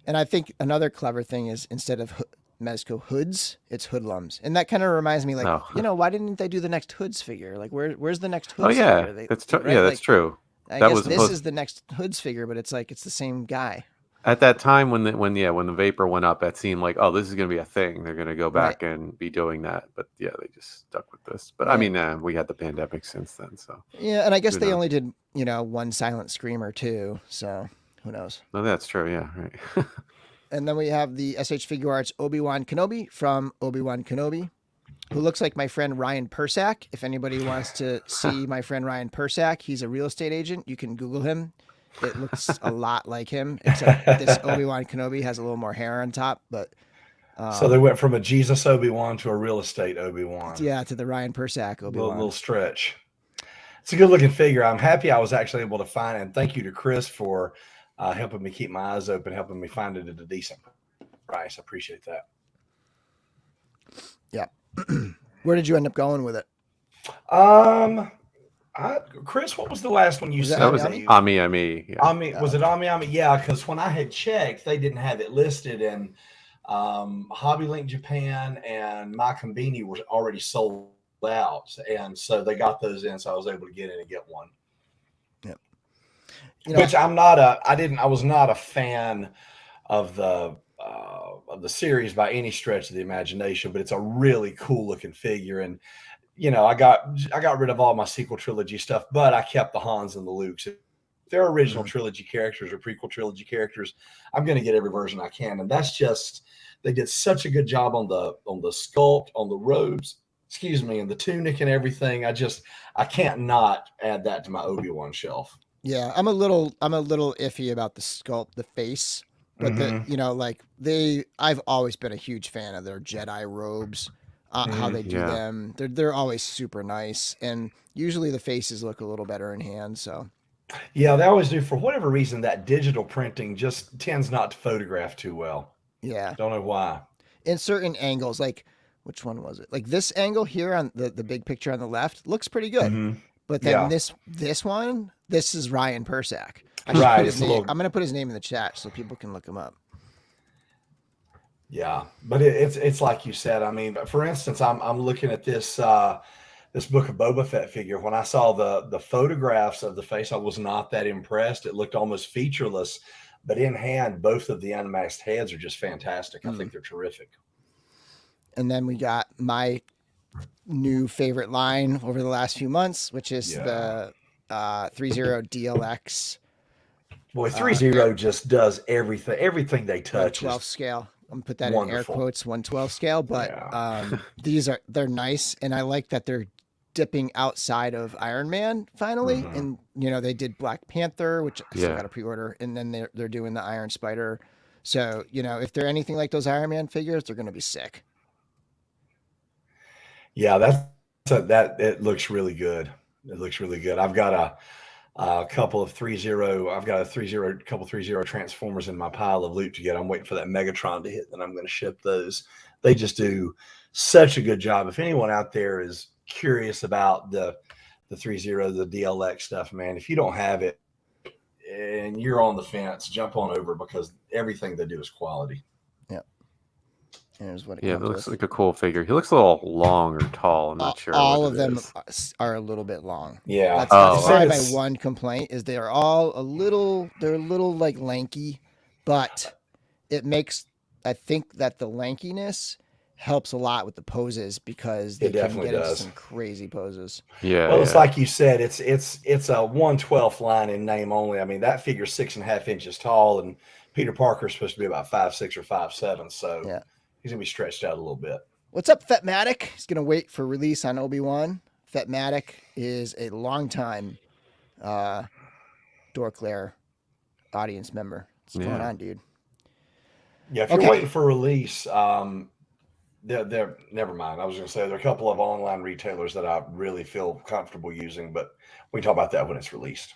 And I think another clever thing is instead of Mezco Hoods, it's Hoodlumz. And that kind of reminds me, like, Oh. why didn't they do the next Hoods figure? Like, where's the next Oh Hoods yeah, figure? that's right? yeah, that's Like, true. I That guess was this supposed is the next Hoods figure, but it's like it's the same guy. at that time when the vapor went up, that seemed like, oh, this is gonna be a thing. They're gonna go Right. back and be doing that. But yeah, they just stuck with this. But I Right. mean, we had the pandemic since then, so Yeah, and I guess Who they knows? only did, one Silent Screamer too, so who knows? no, that's true. Yeah, right. And then we have the SH Figuarts Obi-Wan Kenobi from Obi-Wan Kenobi, who looks like my friend Ryan Persack. If anybody wants to see my friend Ryan Persack, he's a real estate agent. You can Google him. It looks a lot like him, except this Obi-Wan Kenobi has a little more hair on top. But So they went from a Jesus Obi-Wan to a real estate Obi-Wan. yeah, to the Ryan Persack Obi-Wan. Little stretch. It's a good looking figure. I'm happy I was actually able to find it. And thank you to Chris for helping me keep my eyes open, helping me find it at a decent price. I appreciate that. Yeah. Where did you end up going with it? Chris, what was the last one you Was that said? That was Ami? Ami. Yeah. Was it Ami? Yeah, because when I had checked, they didn't have it listed, and Hobby Link Japan and My Conveni were already sold out, and so they got those in, so I was able to get in and get one. Yep. Which I was not a fan of the series by any stretch of the imagination, but it's a really cool looking figure. And I got rid of all my sequel trilogy stuff, but I kept the Hans and the Lukes. If they're original trilogy characters or prequel trilogy characters, I'm going to get every version I can. And that's just, they did such a good job on the sculpt, on the robes, and the tunic and everything. I can't not add that to my Obi-Wan shelf. Yeah, I'm a little iffy about the sculpt, the face, but I've always been a huge fan of their Jedi robes, how they do them. They're always super nice, and usually the faces look a little better in hand. So yeah, they always do. For whatever reason, that digital printing just tends not to photograph too well. Yeah, Don't know why. In certain angles, like which one was it? Like this angle here on the big picture on the left looks pretty good. But then this one, this is Ryan Persack. Right. I'm going to put his name in the chat so people can look him up. Yeah, but it's like you said. I mean, for instance, I'm looking at this this Book of Boba Fett figure. When I saw the photographs of the face, I was not that impressed. It looked almost featureless, but in hand, both of the unmasked heads are just fantastic. I think they're terrific. And then we got my new favorite line over the last few months, which is the ThreeZero DLX. Boy, ThreeZero just does everything they touch. 1/12 scale. I'm gonna put that wonderful. in air quotes, 1/12 scale. But they're nice, and I like that they're dipping outside of Iron Man finally. And they did Black Panther, which I still got to pre-order, and then they're doing the Iron Spider. So if they're anything like those Iron Man figures, they're gonna be sick. Yeah, it looks really good. It looks really good. I've got a couple of ThreeZero. I've got a couple ThreeZero Transformers in my pile of loot to get. I'm waiting for that Megatron to hit, then I'm going to ship those. They just do such a good job. If anyone out there is curious about the ThreeZero, the DLX stuff, man, if you don't have it and you're on the fence, jump on over, because everything they do is quality. Here's what it Yeah, it comes looks with. like a cool figure. He looks a little long or tall. I'm not sure. All what of it them is. are a little bit long. Yeah. That's probably my one complaint is they're all they're a little like lanky, but I think that the lankiness helps a lot with the poses because they can get into some crazy poses. Yeah. Well, it's like you said, it's a 1/12 line in name only. I mean, that figure's 6.5 inches tall, and Peter Parker's supposed to be about 5'6" or 5'7", so he's gonna be stretched out a little bit. What's up, Fetmatic? He's gonna wait for release on Obi-Wan. Fetmatic is a longtime DorkLair audience member. What's going on, dude? Yeah, if you're waiting for release, they're never mind. I was going to say there are a couple of online retailers that I really feel comfortable using, but we can talk about that when it's released.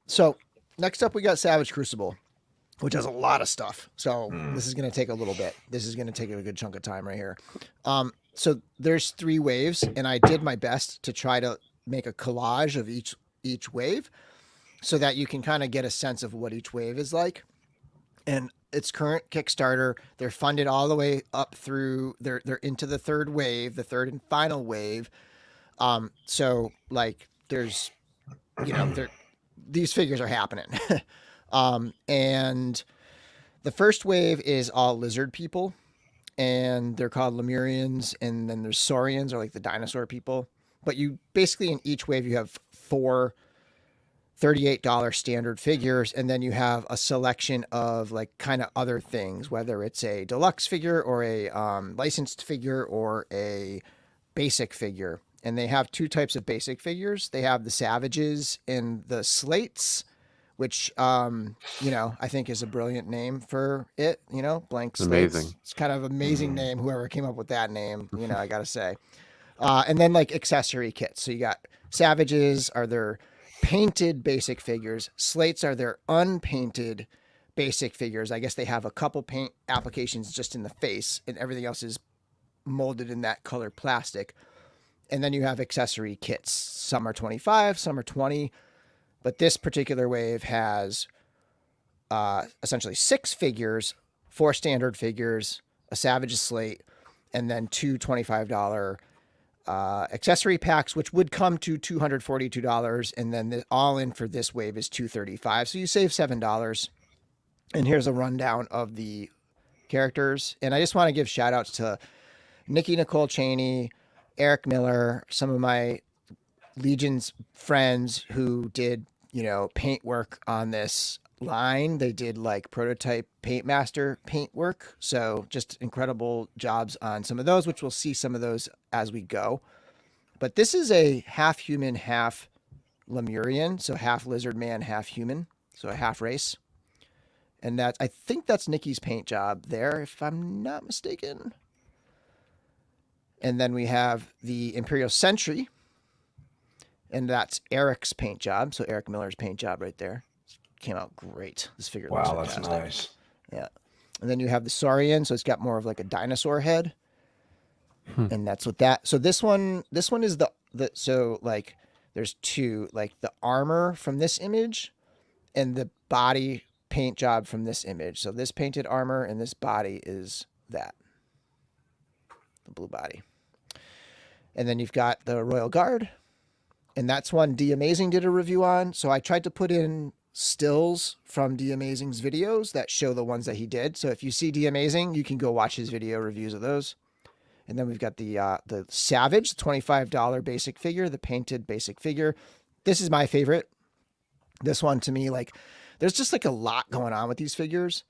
So next up, we got Savage Crucible, which has a lot of stuff. So this is going to take a little bit. This is going to take a good chunk of time right here. So there's 3 waves, and I did my best to try to make a collage of each wave. so that you can kind of get a sense of what each wave is like. And its current Kickstarter, they're funded all the way up through they're into the third wave, the third and final wave. So like there's, these figures are happening. And the first wave is all lizard people, and they're called Lemurians, and then there's Saurians, or like the dinosaur people. But you basically, in each wave, you have 4 $38 standard figures, and then you have a selection of like kind of other things, whether it's a deluxe figure or a licensed figure or a basic figure. And they have 2 types of basic figures. They have the Savages and the Slates, which, I think is a brilliant name for it, blank slates. Amazing. It's kind of amazing name. Whoever came up with that name, I got to say. And then like accessory kits. So you got Savages are their painted basic figures. Slates are their unpainted basic figures. I guess they have a couple paint applications just in the face, and everything else is molded in that color plastic. And then you have accessory kits. Some are 25, some are 20. But this particular wave has essentially 6 figures, 4 standard figures, a Savage slate, and then 2 $25 accessory packs, which would come to $242. And then the all in for this wave is $235. So you save $7. And here's a rundown of the characters. And I just want to give shout outs to Nikki Nicole Cheney, Eric Miller, some of my Legion's friends who did, paint work on this line. They did like prototype paint master paint work. So just incredible jobs on some of those, which we'll see some of those as we go. But this is a half human, half Lemurian. So half lizard man, half human. So a half race. And I think that's Nikki's paint job there, if I'm not mistaken. And then we have the Imperial Sentry. And that's Eric's paint job. So Eric Miller's paint job right there. Came out great. This figure looks fantastic. That's nice. Yeah. And then you have the Saurian. So it's got more of like a dinosaur head. And that's what that. So this one is so like there's 2, like the armor from this image and the body paint job from this image. So this painted armor and this body is that. The blue body. And then you've got the Royal Guard. And that's one D Amazing did a review on. So I tried to put in stills from D Amazing's videos that show the ones that he did. So if you see D Amazing, you can go watch his video reviews of those. And then we've got the Savage, the $25 basic figure, the painted basic figure. This is my favorite. This one to me, like, there's just like a lot going on with these figures.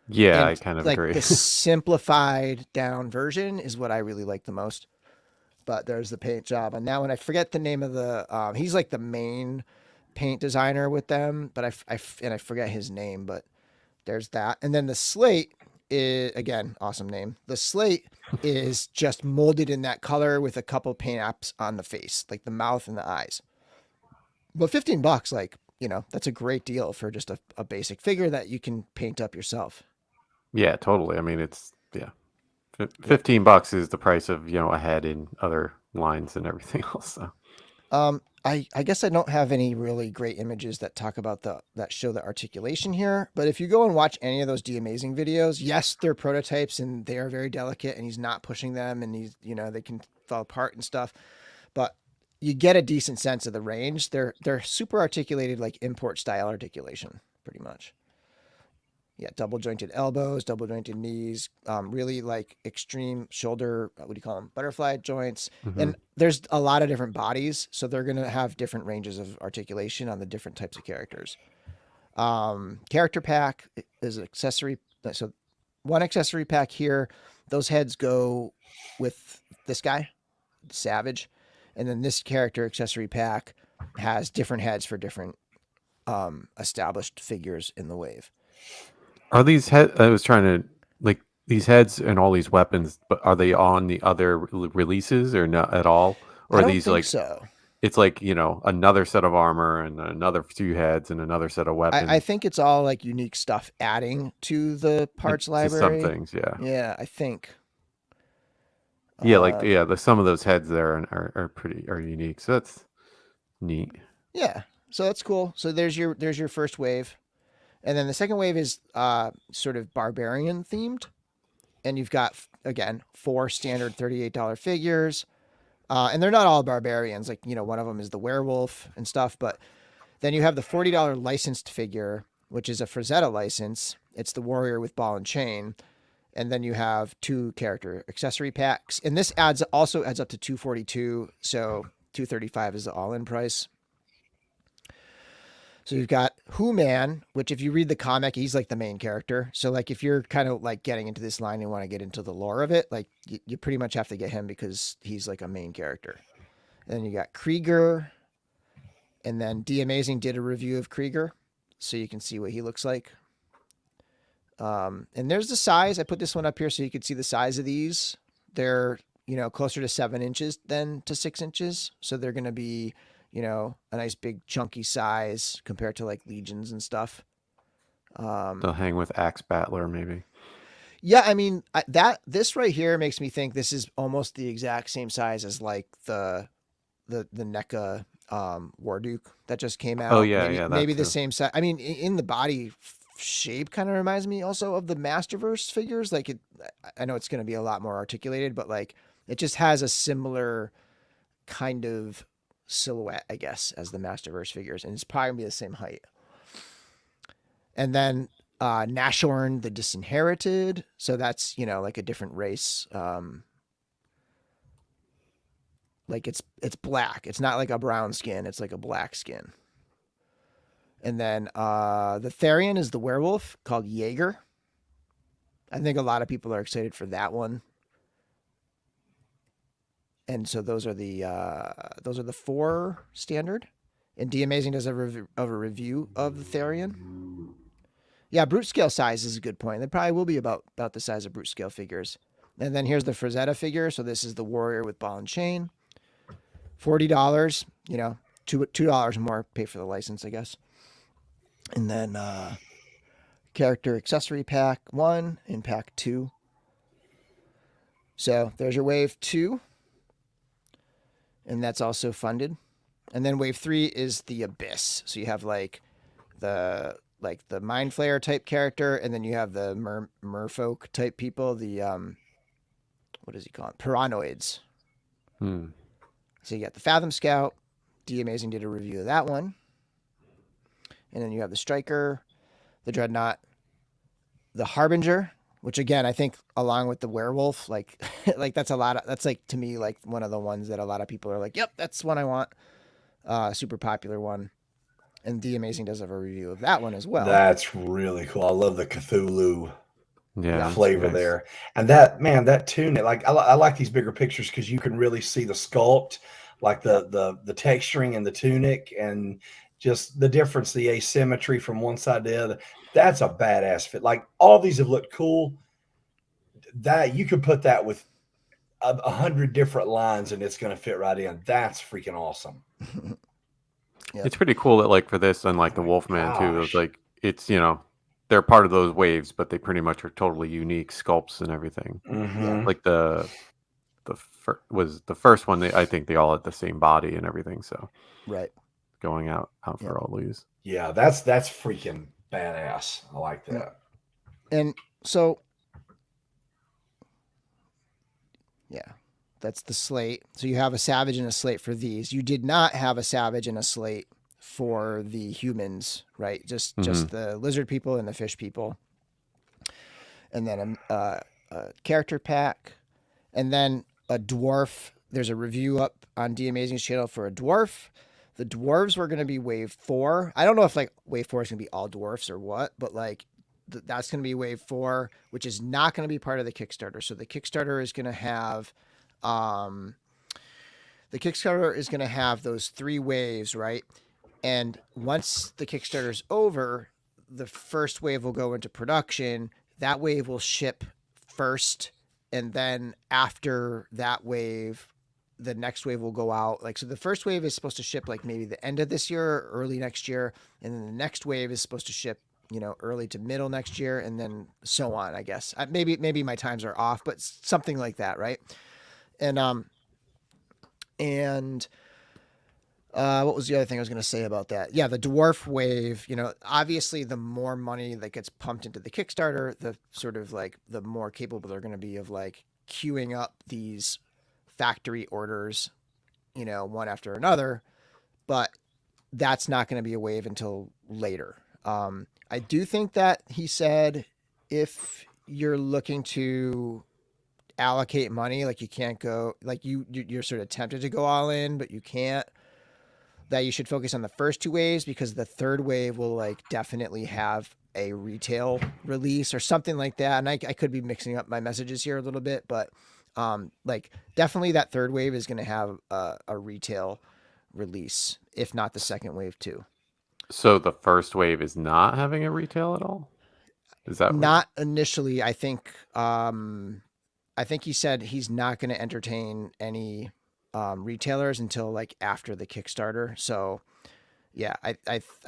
Yeah, And I kind of like agree. the simplified down version is what I really like the most. But there's the paint job on that one. I forget the name of the. He's like the main paint designer with them, but I forget his name. But there's that, and then the slate is again awesome name. The slate is just molded in that color with a couple paint apps on the face, like the mouth and the eyes. But $15, like that's a great deal for just a basic figure that you can paint up yourself. Yeah, totally. I mean, it's $15 is the price of a head in other lines and everything else. So. I guess I don't have any really great images that talk about that show the articulation here, but if you go and watch any of those D Amazing videos, yes, they're prototypes and they are very delicate, and he's not pushing them, and he's they can fall apart and stuff, but you get a decent sense of the range. They're super articulated, like import style articulation, pretty much. Yeah, double jointed elbows, double jointed knees, really like extreme shoulder, what do you call them? Butterfly joints. Mm-hmm. And there's a lot of different bodies. So they're going to have different ranges of articulation on the different types of characters. Character pack is an accessory. So one accessory pack here, those heads go with this guy, Savage. And then this character accessory pack has different heads for different established figures in the wave. Are these heads? I was trying to like these heads and all these weapons, but are they on the other releases or not at all? Or I are don't these think like so. It's like another set of armor and another 2 heads and another set of weapons. I think it's all like unique stuff adding to the parts library. Some things, yeah. Yeah, I think. Yeah, some of those heads there are unique, so that's neat. Yeah. So that's cool. So there's your first wave. And then the second wave is sort of barbarian themed. And you've got, again, 4 standard $38 figures. And they're not all barbarians. Like, one of them is the werewolf and stuff. But then you have the $40 licensed figure, which is a Frazetta license. It's the warrior with ball and chain. And then you have 2 character accessory packs. And this also adds up to $242. So $235 is the all-in price. So you've got Who-Man, which if you read the comic, he's like the main character. So like if you're kind of like getting into this line and want to get into the lore of it, like you pretty much have to get him because he's like a main character. And then you got Krieger. And then D Amazing did a review of Krieger, so you can see what he looks like. And there's the size. I put this one up here so you can see the size of these. They're, closer to 7 inches than to 6 inches. So they're going to be, a nice big chunky size compared to like Legions and stuff. They'll hang with Axe Battler maybe. Yeah, I mean, this right here makes me think this is almost the exact same size as like the NECA Warduke that just came out. Oh yeah, maybe the same size. I mean, in the body shape kind of reminds me also of the Masterverse figures. Like I know it's going to be a lot more articulated, but like it just has a similar kind of silhouette, I guess, as the Masterverse figures, and it's probably gonna be the same height. And then Nashorn, the Disinherited. So that's like a different race. Like it's black. It's not like a brown skin. It's like a black skin. And then the Therian is the werewolf called Jaeger. I think a lot of people are excited for that one. And so those are the 4 standard. And D Amazing does a review of the Therian. Yeah, brute scale size is a good point. They probably will be about the size of brute scale figures. And then here's the Frazetta figure. So this is the warrior with ball and chain. $40, $2 more pay for the license, I guess. And then character accessory pack 1 and pack 2. So there's your wave 2. And that's also funded. And then wave 3 is the Abyss. So you have like the Mind Flayer type character, and then you have the merfolk type people, the what does he call it? Piranoids. So you got the Fathom Scout. D Amazing did a review of that one. And then you have the Striker, the Dreadnought, the Harbinger, which again I think along with the Werewolf, like that's like to me like one of the ones that a lot of people are like, yep, that's one I want. Super popular one. And D Amazing does have a review of that one as well. That's really cool. I love the Cthulhu flavor nice. there. And that tunic, like I like these bigger pictures because you can really see the sculpt, like the texturing in the tunic and just the difference, the asymmetry from one side to the other. That's a badass fit. Like all these have looked cool. That you could put that with 100 different lines and it's going to fit right in. That's freaking awesome. Yep. It's pretty cool that like for this and like the Wolfman too, it's like it's they're part of those waves, but they pretty much are totally unique sculpts and everything. Mm-hmm. Like the first one. I think they all had the same body and everything. So right, going out for all these. Yeah, that's freaking badass. I like that. And so that's the slate. So you have a Savage and a slate for these. You did not have a Savage and a slate for the humans, right? Just the lizard people and the fish people. And then a character pack. And then a dwarf. There's a review up on D Amazing's channel for a dwarf. The dwarves were going to be wave 4. I don't know if like wave 4 is going to be all dwarfs or what, but like that's going to be wave 4, which is not going to be part of the Kickstarter. So the Kickstarter is going to have those 3 waves, right? And once the Kickstarter is over, the first wave will go into production. That wave will ship first, and then after that wave, the next wave will go out. Like, so the first wave is supposed to ship like maybe the end of this year or early next year, and then the next wave is supposed to ship early to middle next year, and then so on, I guess. Maybe my times are off, but something like that, right? And What was the other thing I was going to say about that? Yeah, the dwarf wave, obviously the more money that gets pumped into the Kickstarter, the sort of like the more capable they're going to be of like queuing up these factory orders, one after another. But that's not going to be a wave until later. I do think that he said if you're looking to allocate money, like you can't go, like you're sort of tempted to go all in, but you can't, that you should focus on the first two waves because the third wave will like definitely have a retail release or something like that. And I could be mixing up my messages here a little bit, but like definitely that third wave is going to have a retail release, if not the second wave too. So the first wave is not having a retail at all? Is that not initially? I think he said he's not going to entertain any retailers until like after the Kickstarter. So yeah, I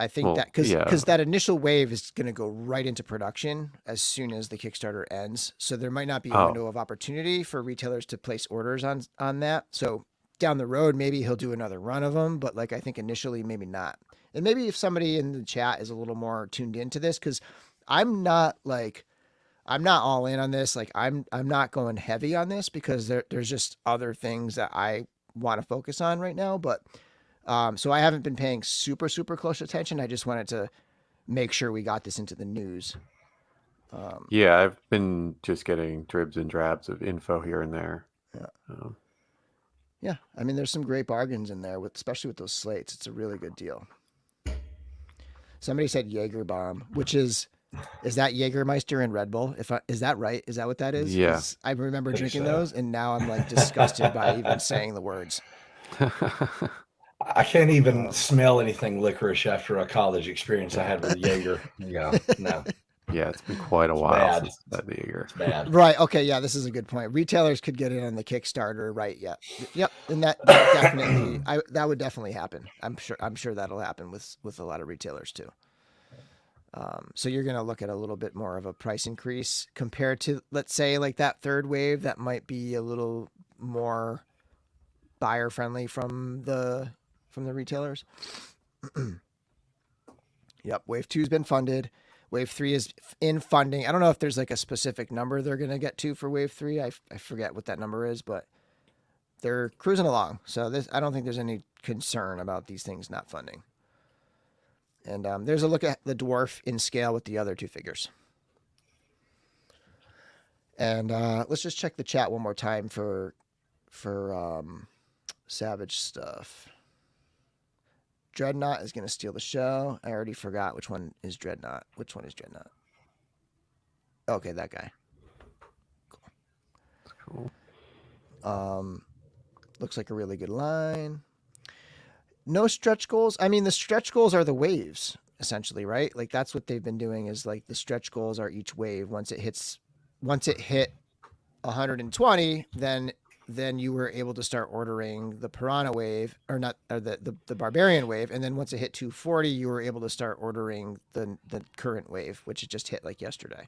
think that because that initial wave is going to go right into production as soon as the Kickstarter ends. So there might not be a window of opportunity for retailers to place orders on that. So down the road, maybe he'll do another run of them, but like I think initially maybe not. And maybe if somebody in the chat is a little more tuned into this, because I'm not all in on this. Like I'm not going heavy on this because there's just other things that I want to focus on right now. But so I haven't been paying super, super close attention. I just wanted to make sure we got this into the news. Yeah, I've been just getting dribs and drabs of info here and there. Yeah. Yeah. I mean, there's some great bargains in there, especially with those slates. It's a really good deal. Somebody said Jaeger bomb, which is that Jägermeister and Red Bull? Is that right? Is that what that is? Yeah. I remember drinking those, and now I'm like disgusted by even saying the words. I can't even smell anything licorice after a college experience I had with Jaeger. Yeah, no. Yeah, it's been quite a while since that Jaeger. It's bad. Right. Okay. Yeah, this is a good point. Retailers could get in on the Kickstarter, right? Yeah. Yep. And that definitely, that would definitely happen. I'm sure that'll happen with a lot of retailers too. So you're going to look at a little bit more of a price increase compared to, let's say, like that third wave that might be a little more buyer friendly from the retailers. Yep. Wave 2 has been funded. Wave 3 is in funding. I don't know if there's like a specific number they're going to get to for wave 3. I forget what that number is, but they're cruising along. So I don't think there's any concern about these things not funding. And there's a look at the dwarf in scale with the other two figures. And let's just check the chat one more time for Savage stuff. Dreadnought is going to steal the show. I already forgot which one is Dreadnought. Which one is Dreadnought? Okay, that guy. Cool. Looks like a really good line. No stretch goals. I mean, the stretch goals are the waves, essentially, right? Like that's what they've been doing is like the stretch goals are each wave. Once it hit 120, then you were able to start ordering the Piranha wave or the Barbarian wave. And then once it hit 240, you were able to start ordering the current wave, which it just hit like yesterday.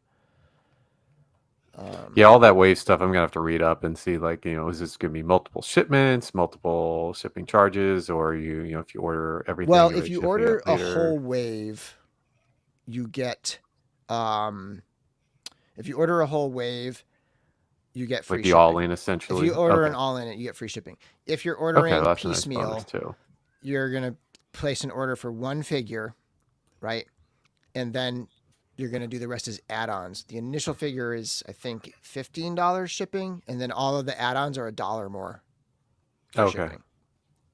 Yeah, all that wave stuff I'm gonna have to read up and see, like, is this gonna be multiple shipments, multiple shipping charges, or if you order everything? Well, if you order a whole wave, you get if you order a whole wave, you get free shipping. The all-in, essentially. If you order an all-in, you get free shipping. If you're ordering piecemeal, nice too. You're gonna place an order for one figure, right? And then you're going to do the rest as add-ons. The initial figure is, I think, $15 shipping, and then all of the add-ons are $1 more for shipping.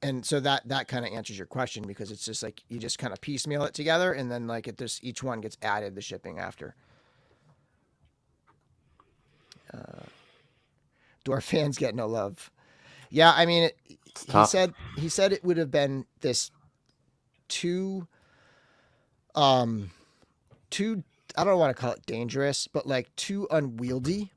And so that kind of answers your question because it's just like you just kind of piecemeal it together, and then like each one gets added the shipping after. Dwarf fans get no love. Yeah, I mean, he said it would have been this too I don't want to call it dangerous, but like too unwieldy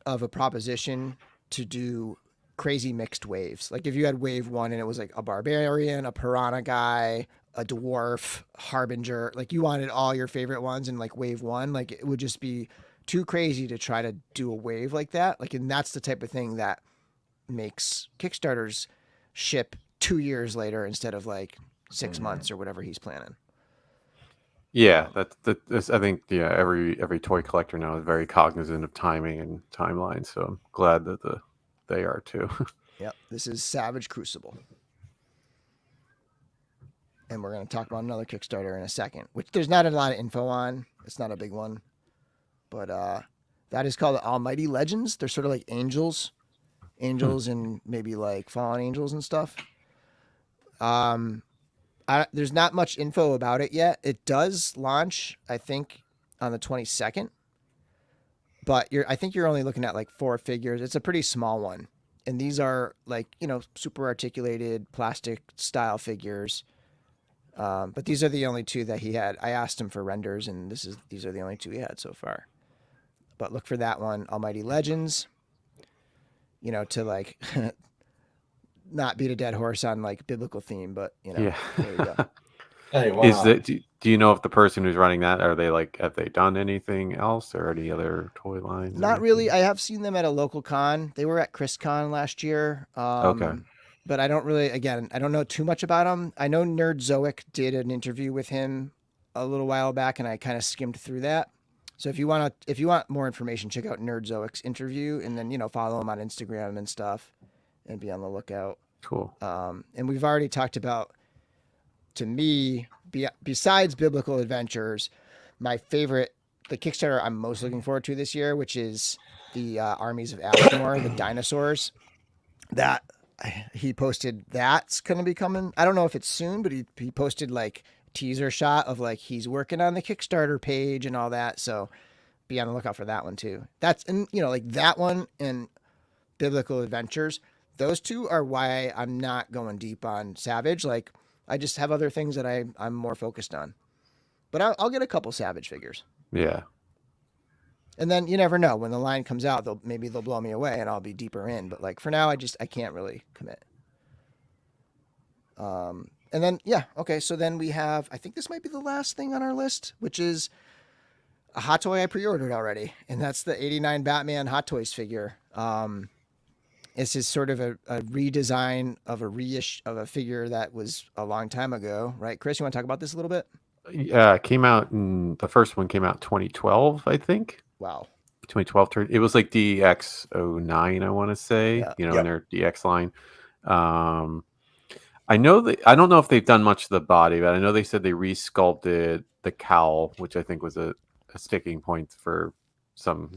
of a proposition to do crazy mixed waves. Like if you had wave 1 and it was like a barbarian, a piranha guy, a dwarf, harbinger, like you wanted all your favorite ones in like wave 1, like it would just be too crazy to try to do a wave like that. Like, and that's the type of thing that makes Kickstarters ship 2 years later instead of like 6 months or whatever he's planning. Yeah, that's I think every toy collector now is very cognizant of timing and timeline. So I'm glad that they are too. Yep, this is Savage Crucible. And we're going to talk about another Kickstarter in a second, which there's not a lot of info on. It's not a big one. But that is called Almighty Legends. They're sort of like angels and maybe like fallen angels and stuff. There's not much info about it yet. It does launch, I think, on the 22nd. But I think you're only looking at like 4 figures. It's a pretty small one. And these are like, super articulated plastic style figures. But these are the only 2 that he had. I asked him for renders, and these are the only 2 he had so far. But look for that one, Almighty Legends. To like not beat a dead horse on like biblical theme, but Yeah. there you go. Hey, wow. Is that do you know if the person who's running that have they done anything else or any other toy lines? or Not really. anything? I have seen them at a local con. They were at ChrisCon last year. Okay. But I don't really, again, I don't know too much about him. I know Nerd Zoic did an interview with him a little while back, and I kind of skimmed through that. So if you want more information, check out Nerd Zoic's interview, and then follow him on Instagram and stuff, and be on the lookout. Cool. And we've already talked about, to me, besides Biblical Adventures, my favorite, the Kickstarter I'm most looking forward to this year, which is the Armies of Ashmore, the dinosaurs. That he posted, that's going to be coming. I don't know if it's soon, but he posted like teaser shot of like he's working on the Kickstarter page and all that. So be on the lookout for that one too. That's, and like that one and Biblical Adventures. Those 2 are why I'm not going deep on Savage. Like I just have other things that I'm more focused on. But I'll get a couple Savage figures. Yeah. And then you never know, when the line comes out, maybe they'll blow me away and I'll be deeper in. But like for now, I can't really commit. And then okay. So then we have, I think this might be the last thing on our list, which is a hot toy I pre-ordered already, and that's the '89 Batman Hot Toys figure. This is sort of a redesign of a figure that was a long time ago, right? Chris, you want to talk about this a little bit? Yeah, it came out the first one came out 2012, I think. Wow. 2012. It was like DX09, I want to say, Yeah. in their DX line. I don't know if they've done much to the body, but I know they said they resculpted the cowl, which I think was a sticking point for some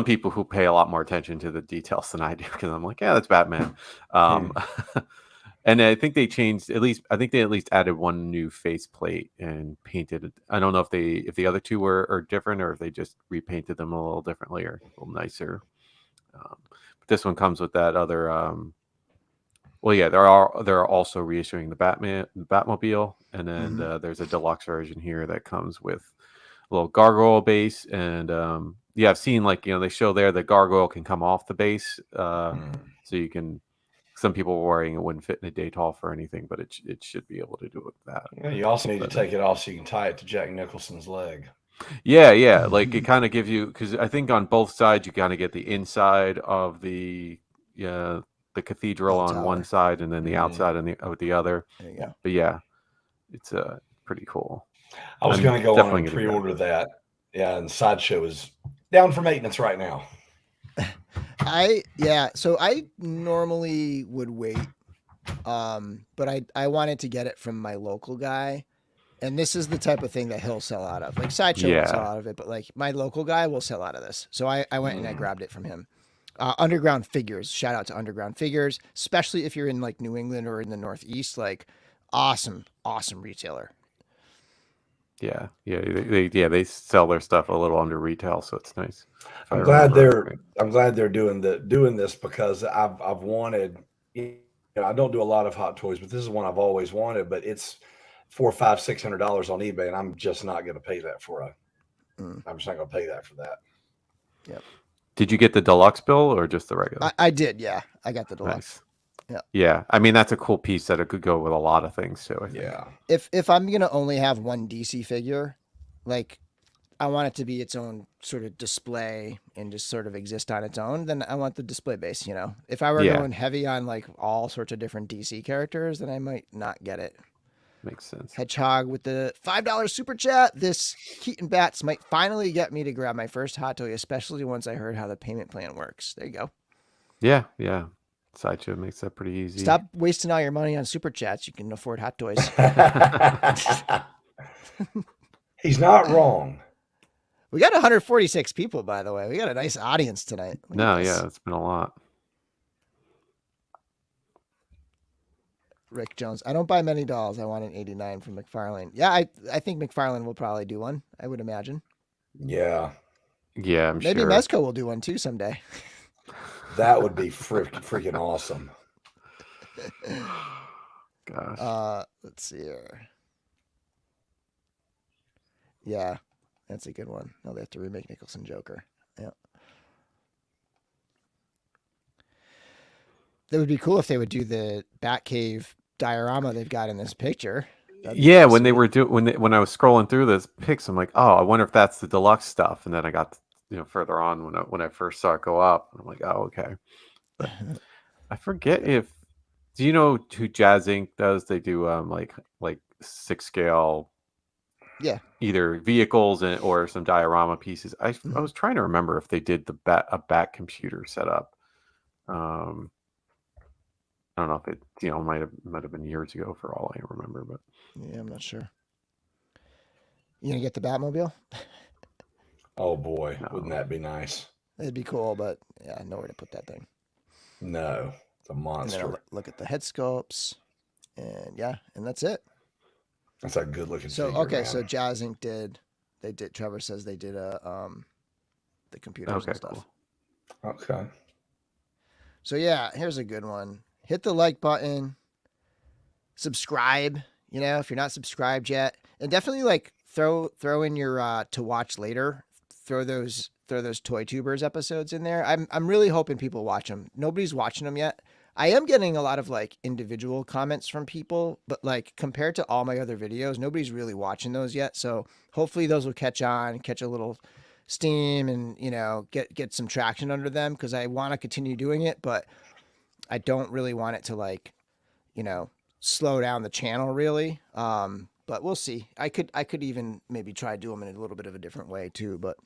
people who pay a lot more attention to the details than I do, because I'm like, yeah, that's Batman. And I think they changed, I think they at least added one new faceplate and painted it. I don't know if the other 2 are different, or if they just repainted them a little differently or a little nicer. But this one comes with that other. They're also reissuing the Batmobile, and then there's a deluxe version here that comes with a little gargoyle base, and I've seen they show there the gargoyle can come off the base, so you can. Some people were worrying it wouldn't fit in a Daytolf or anything, but it should be able to do it with that. Yeah, you also need to take it off so you can tie it to Jack Nicholson's leg. Yeah. Like it kind of gives you, because I think on both sides you kind of get the inside of the cathedral on one side, and then the outside of the other. There you go. But yeah, it's pretty cool. I was going to go on and pre-order that. Yeah, and Sideshow is down for maintenance right now. So I normally would wait, but I wanted to get it from my local guy, and this is the type of thing that he'll sell out of. Like Sideshow will sell out of it, but like my local guy will sell out of this. So I went and I grabbed it from him. Underground Figures, shout out to Underground Figures, especially if you're in like New England or in the Northeast. Like awesome retailer. Yeah, they sell their stuff a little under retail, so it's nice. I'm glad they're doing this, because I've wanted. I don't do a lot of hot toys, but this is one I've always wanted. But it's $400-$600 on eBay, and I'm just not going to pay that for I'm just not going to pay that for that. Yep. Did you get the deluxe bill or just the regular? I did, yeah. I got the deluxe. Nice. Yeah. I mean, that's a cool piece that it could go with a lot of things too. I think. Yeah. If I'm gonna only have one DC figure, like I want it to be its own sort of display and just sort of exist on its own, then I want the display base, you know. If I were Yeah. going heavy on like all sorts of different DC characters, then I might not get it. Makes sense. Hedgehog with the $5 super chat. This Keaton Bats might finally get me to grab my first hot toy, especially once I heard how the payment plan works. There you go. Yeah. Sideshow makes that pretty easy. Stop wasting all your money on super chats. You can afford hot toys. He's not wrong. We got 146 people, by the way. We got a nice audience tonight. Look at this. It's been a lot. Rick Jones. I don't buy many dolls. I want an 89 from McFarlane. Yeah, I think McFarlane will probably do one. I would imagine. Yeah. Yeah, I'm Maybe sure. Mezco will do one too someday. That would be freaking awesome. Gosh. Let's see here. Yeah, that's a good one. No, they have to remake Nicholson Joker. Yeah. That would be cool if they would do the Batcave diorama they've got in this picture. Yeah, when they were when I was scrolling through those pics, I'm like, oh, I wonder if that's the deluxe stuff. And then I got further on when I first saw it go up, and I'm like, oh, okay. But I forget if do you know who Jazz Inc. does? They do like 6 scale, yeah, either vehicles or some diorama pieces. I was trying to remember if they did a bat computer setup. I don't know if it might have been years ago for all I remember, but yeah, I'm not sure. You gonna get the Batmobile? Oh boy, No. wouldn't that be nice? It'd be cool, but yeah, nowhere to put that thing. No, it's a And then monster. I'll look at the head sculpts, and that's it. That's a good looking. So figure, okay, man. so Jazz Inc. did. Trevor says they did the computers and stuff. Cool. Okay. So yeah, here's a good one. Hit the like button. Subscribe. If you're not subscribed yet, and definitely like throw in your to watch later. Throw those Toy Tubers episodes in there. I'm really hoping people watch them. Nobody's watching them yet. I am getting a lot of like individual comments from people, but like compared to all my other videos, nobody's really watching those yet. So hopefully those will catch a little steam, and get some traction under them, because I want to continue doing it, but I don't really want it to like, slow down the channel really. But we'll see. I could even maybe try do them in a little bit of a different way too, but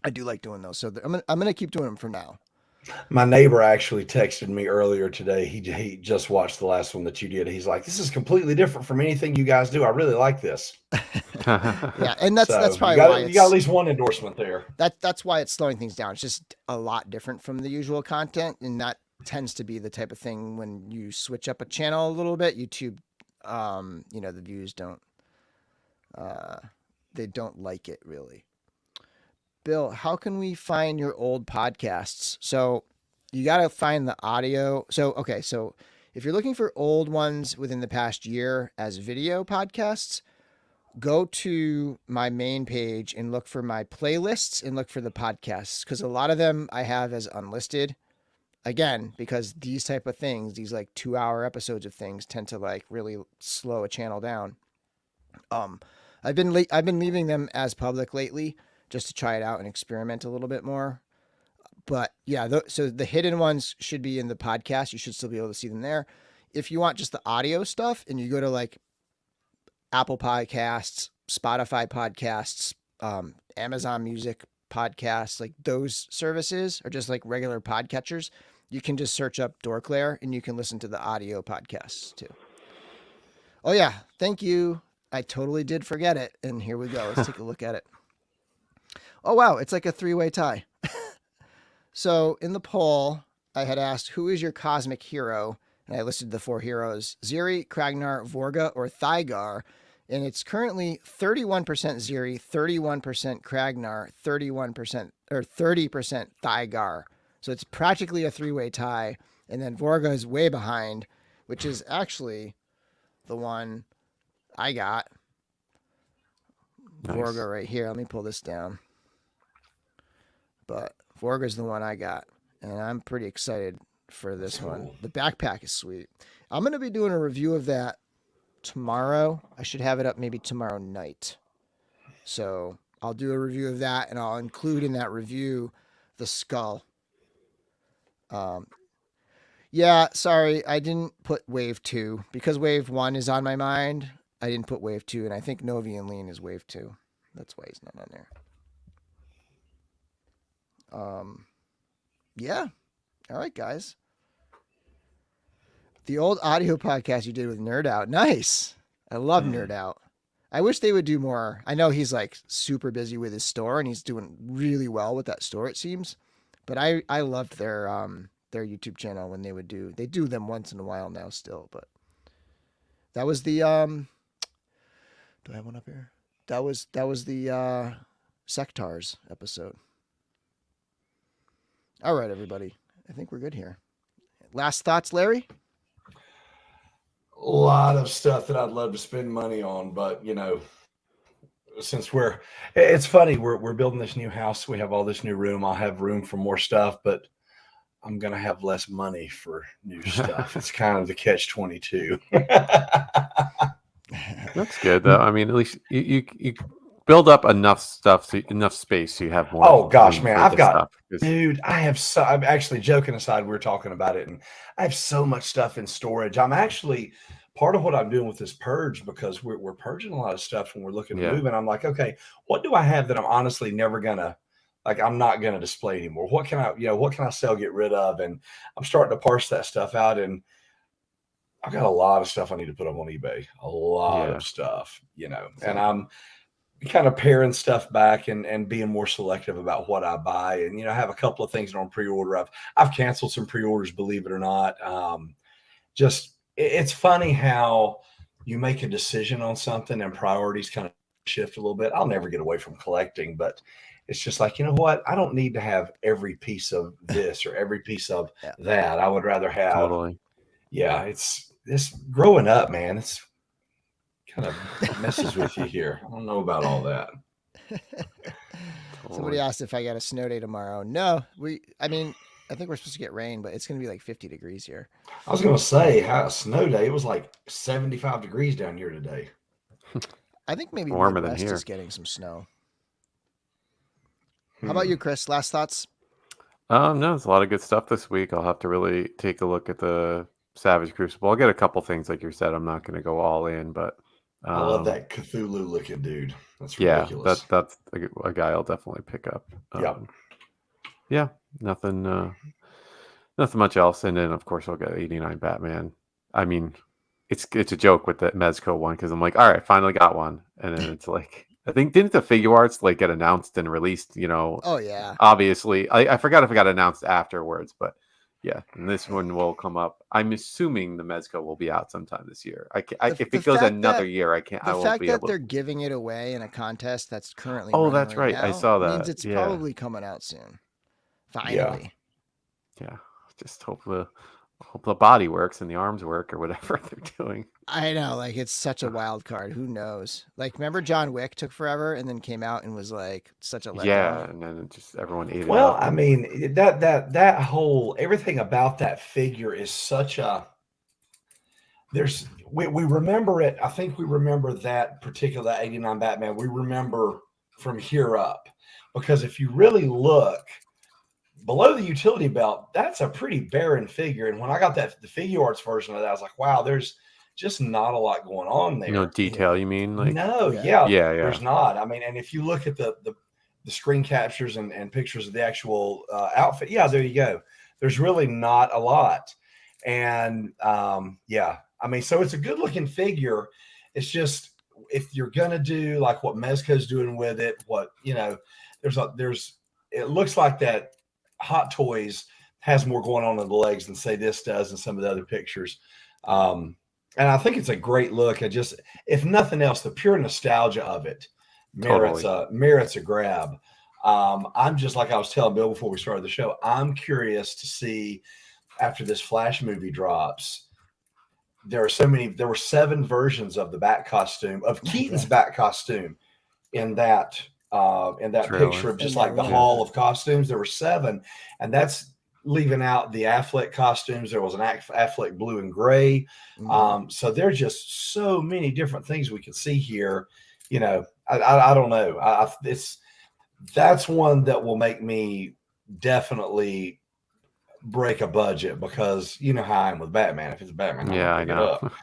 I do like doing those. So I'm gonna keep doing them for now. My neighbor actually texted me earlier today. He just watched the last one that you did. He's like, "This is completely different from anything you guys do. I really like this." Yeah, and that's probably why why you got at least one endorsement there. That's why it's slowing things down. It's just a lot different from the usual content, and that tends to be the type of thing when you switch up a channel a little bit. YouTube, the views don't like it really. Bill, how can we find your old podcasts? So you got to find the audio. So if you're looking for old ones within the past year as video podcasts, go to my main page and look for my playlists and look for the podcasts, because a lot of them I have as unlisted. Again, because these type of things, these like 2-hour episodes of things, tend to like really slow a channel down. I've been leaving them as public lately, just to try it out and experiment a little bit more. But yeah, so the hidden ones should be in the podcast. You should still be able to see them there. If you want just the audio stuff, and you go to like Apple Podcasts, Spotify Podcasts, Amazon Music Podcasts, like those services, or just like regular podcatchers, you can just search up DorkLair and you can listen to the audio podcasts too. Oh yeah, thank you. I totally did forget it. And here we go. Let's take a look at it. Oh, wow. It's like a 3-way tie. So in the poll, I had asked, who is your cosmic hero? And I listed the 4 heroes: Ziri, Kragnar, Vorga, or Thygar. And it's currently 31% Ziri, 31% Kragnar, 30% Thygar. So it's practically a 3-way tie. And then Vorga is way behind, which is actually the one I got. Nice. Vorga right here. Let me pull this down. But Vorga's the one I got, and I'm pretty excited for this one. The backpack is sweet. I'm going to be doing a review of that tomorrow. I should have it up maybe tomorrow night. So I'll do a review of that, and I'll include in that review the skull. Yeah, sorry, I didn't put Wave 2 because Wave 1 is on my mind. I didn't put Wave 2, and I think Novi and Lean is Wave 2. That's why he's not on there. Yeah. All right, guys. The old audio podcast you did with Nerd Out. Nice. I love Nerd Out. I wish they would do more. I know he's like super busy with his store, and he's doing really well with that store, it seems. But I loved their YouTube channel when they do them once in a while now still, but that was the do I have one up here? That was the Sectars episode. All right, everybody. I think we're good here. Last thoughts, Larry? A lot of stuff that I'd love to spend money on, but since it's funny, we're building this new house. We have all this new room. I'll have room for more stuff, but I'm going to have less money for new stuff. It's kind of the catch-22. That's good, though. I mean, at least you build up enough space so you have more. Oh gosh, man, I'm actually joking aside. We were talking about it, and I have so much stuff in storage. I'm actually part of what I'm doing with this purge, because we're purging a lot of stuff when we're looking to move. And I'm like, okay, what do I have that I'm honestly never gonna, like, I'm not gonna display anymore? What can I sell, get rid of? And I'm starting to parse that stuff out, and I've got a lot of stuff I need to put up on eBay. A lot of stuff, and I'm kind of paring stuff back and being more selective about what I buy. And, I have a couple of things on pre-order. I've canceled some pre-orders, believe it or not. It's funny how you make a decision on something and priorities kind of shift a little bit. I'll never get away from collecting, but it's just like, you know what? I don't need to have every piece of this or every piece of that. I would rather have, it's this growing up, man. It's kind of messes with you here. I don't know about all that. Somebody asked if I got a snow day tomorrow. No, I think we're supposed to get rain, but it's going to be like 50 degrees here. I was going to say, how a snow day, it was like 75 degrees down here today. I think maybe warmer Midwest than here. Is getting some snow. How about you, Chris? Last thoughts? No, there's a lot of good stuff this week. I'll have to really take a look at the Savage Crucible. I'll get a couple things, like you said. I'm not going to go all in, but I love that Cthulhu looking dude. That's ridiculous. Yeah, that's a guy I'll definitely pick up. Yeah, nothing much else. And then, of course, I'll get 89 Batman. I mean, it's a joke with the Mezco one, because I'm like, all right, finally got one. And then it's like, I think, didn't the Figuarts like get announced and released, Oh, yeah. Obviously. I forgot if it got announced afterwards, but yeah, and this one will come up. I'm assuming the Mezco will be out sometime this year. If it goes another year, I can't. The fact that they're giving it away in a contest that's currently that's right. Now I saw that. Means it's probably coming out soon. Finally. Yeah. Just hope the body works and the arms work or whatever they're doing. I know, like, it's such a wild card. Who knows? Like, remember John Wick took forever and then came out and was like such a letdown. Yeah, and then just everyone ate it up. Well, I mean, that whole everything about that figure is such a. We remember it. I think we remember that particular 89 Batman. We remember from here up, because if you really look below the utility belt, that's a pretty barren figure. And when I got the Figuarts version of that, I was like, wow, there's just not a lot going on there. No detail, you mean? Like, no, yeah. There's not. I mean, and if you look at the screen captures and pictures of the actual outfit, there you go. There's really not a lot. And I mean, so it's a good looking figure. It's just, if you're gonna do like what Mezco's doing with it, it looks like that Hot Toys has more going on in the legs than say this does in some of the other pictures. And I think it's a great look. If nothing else, the pure nostalgia of it merits a grab. I'm just, like I was telling Bill before we started the show, I'm curious to see, after this Flash movie drops, there were 7 versions of the Bat costume, of Keaton's Bat costume in that picture of just like the hall of costumes. There were 7, and that's leaving out the Affleck costumes. There was an Affleck blue and gray. So there's just so many different things we can see here. I don't know. That's one that will make me definitely break a budget, because you know how I am with Batman. If it's Batman, I'm Yeah, gonna I pick it know. up.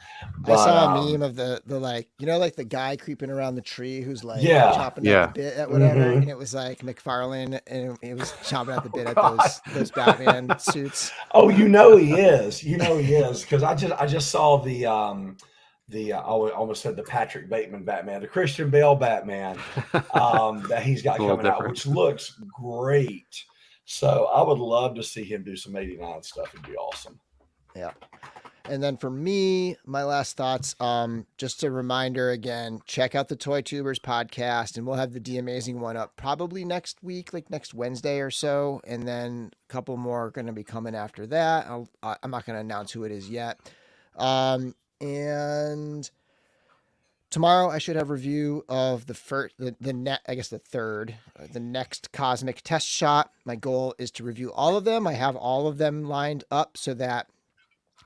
I saw a But meme of the like, you know, like the guy creeping around the tree who's like Yeah. chopping at Yeah. the bit at whatever, Mhm. and it was like McFarlane, and it was chopping at the bit at God. those Batman suits. Oh, you know he is. You know he is, because I just saw the I almost said the Patrick Bateman Batman, the Christian Bale Batman that he's got A little coming out, different. which looks great. So I would love to see him do some 89 stuff. It'd be awesome. Yeah. And then for me, my last thoughts, just a reminder again, check out the Toy Tubers podcast, and we'll have the D Amazing one up probably next week, like next Wednesday or so. And then a couple more are going to be coming after that. I'm not going to announce who it is yet. And tomorrow I should have review of the first, the next Cosmic Test Shot. My goal is to review all of them. I have all of them lined up so that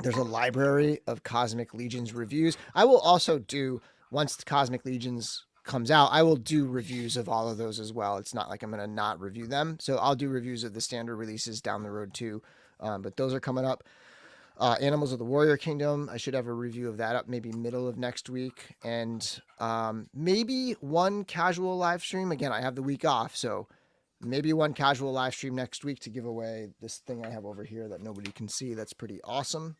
there's a library of Cosmic Legions reviews. I will also do, once the Cosmic Legions comes out, I will do reviews of all of those as well. It's not like I'm going to not review them. So I'll do reviews of the standard releases down the road too. But those are coming up. Animals of the Warrior Kingdom, I should have a review of that up maybe middle of next week. And maybe one casual live stream. Again, I have the week off, so maybe one casual live stream next week to give away this thing I have over here that nobody can see. That's pretty awesome.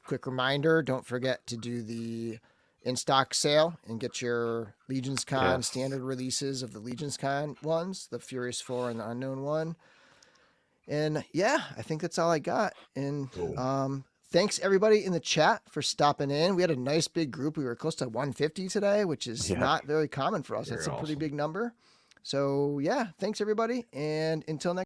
Quick reminder, don't forget to do the in-stock sale and get your Legions Con standard releases of the Legions Con ones, the Furious 4 and the Unknown 1. And yeah, I think that's all I got. And Cool. thanks everybody in the chat for stopping in. We had a nice big group. We were close to 150 today, which is not very common for us. Very That's a pretty awesome. big number. So yeah, thanks everybody. And until next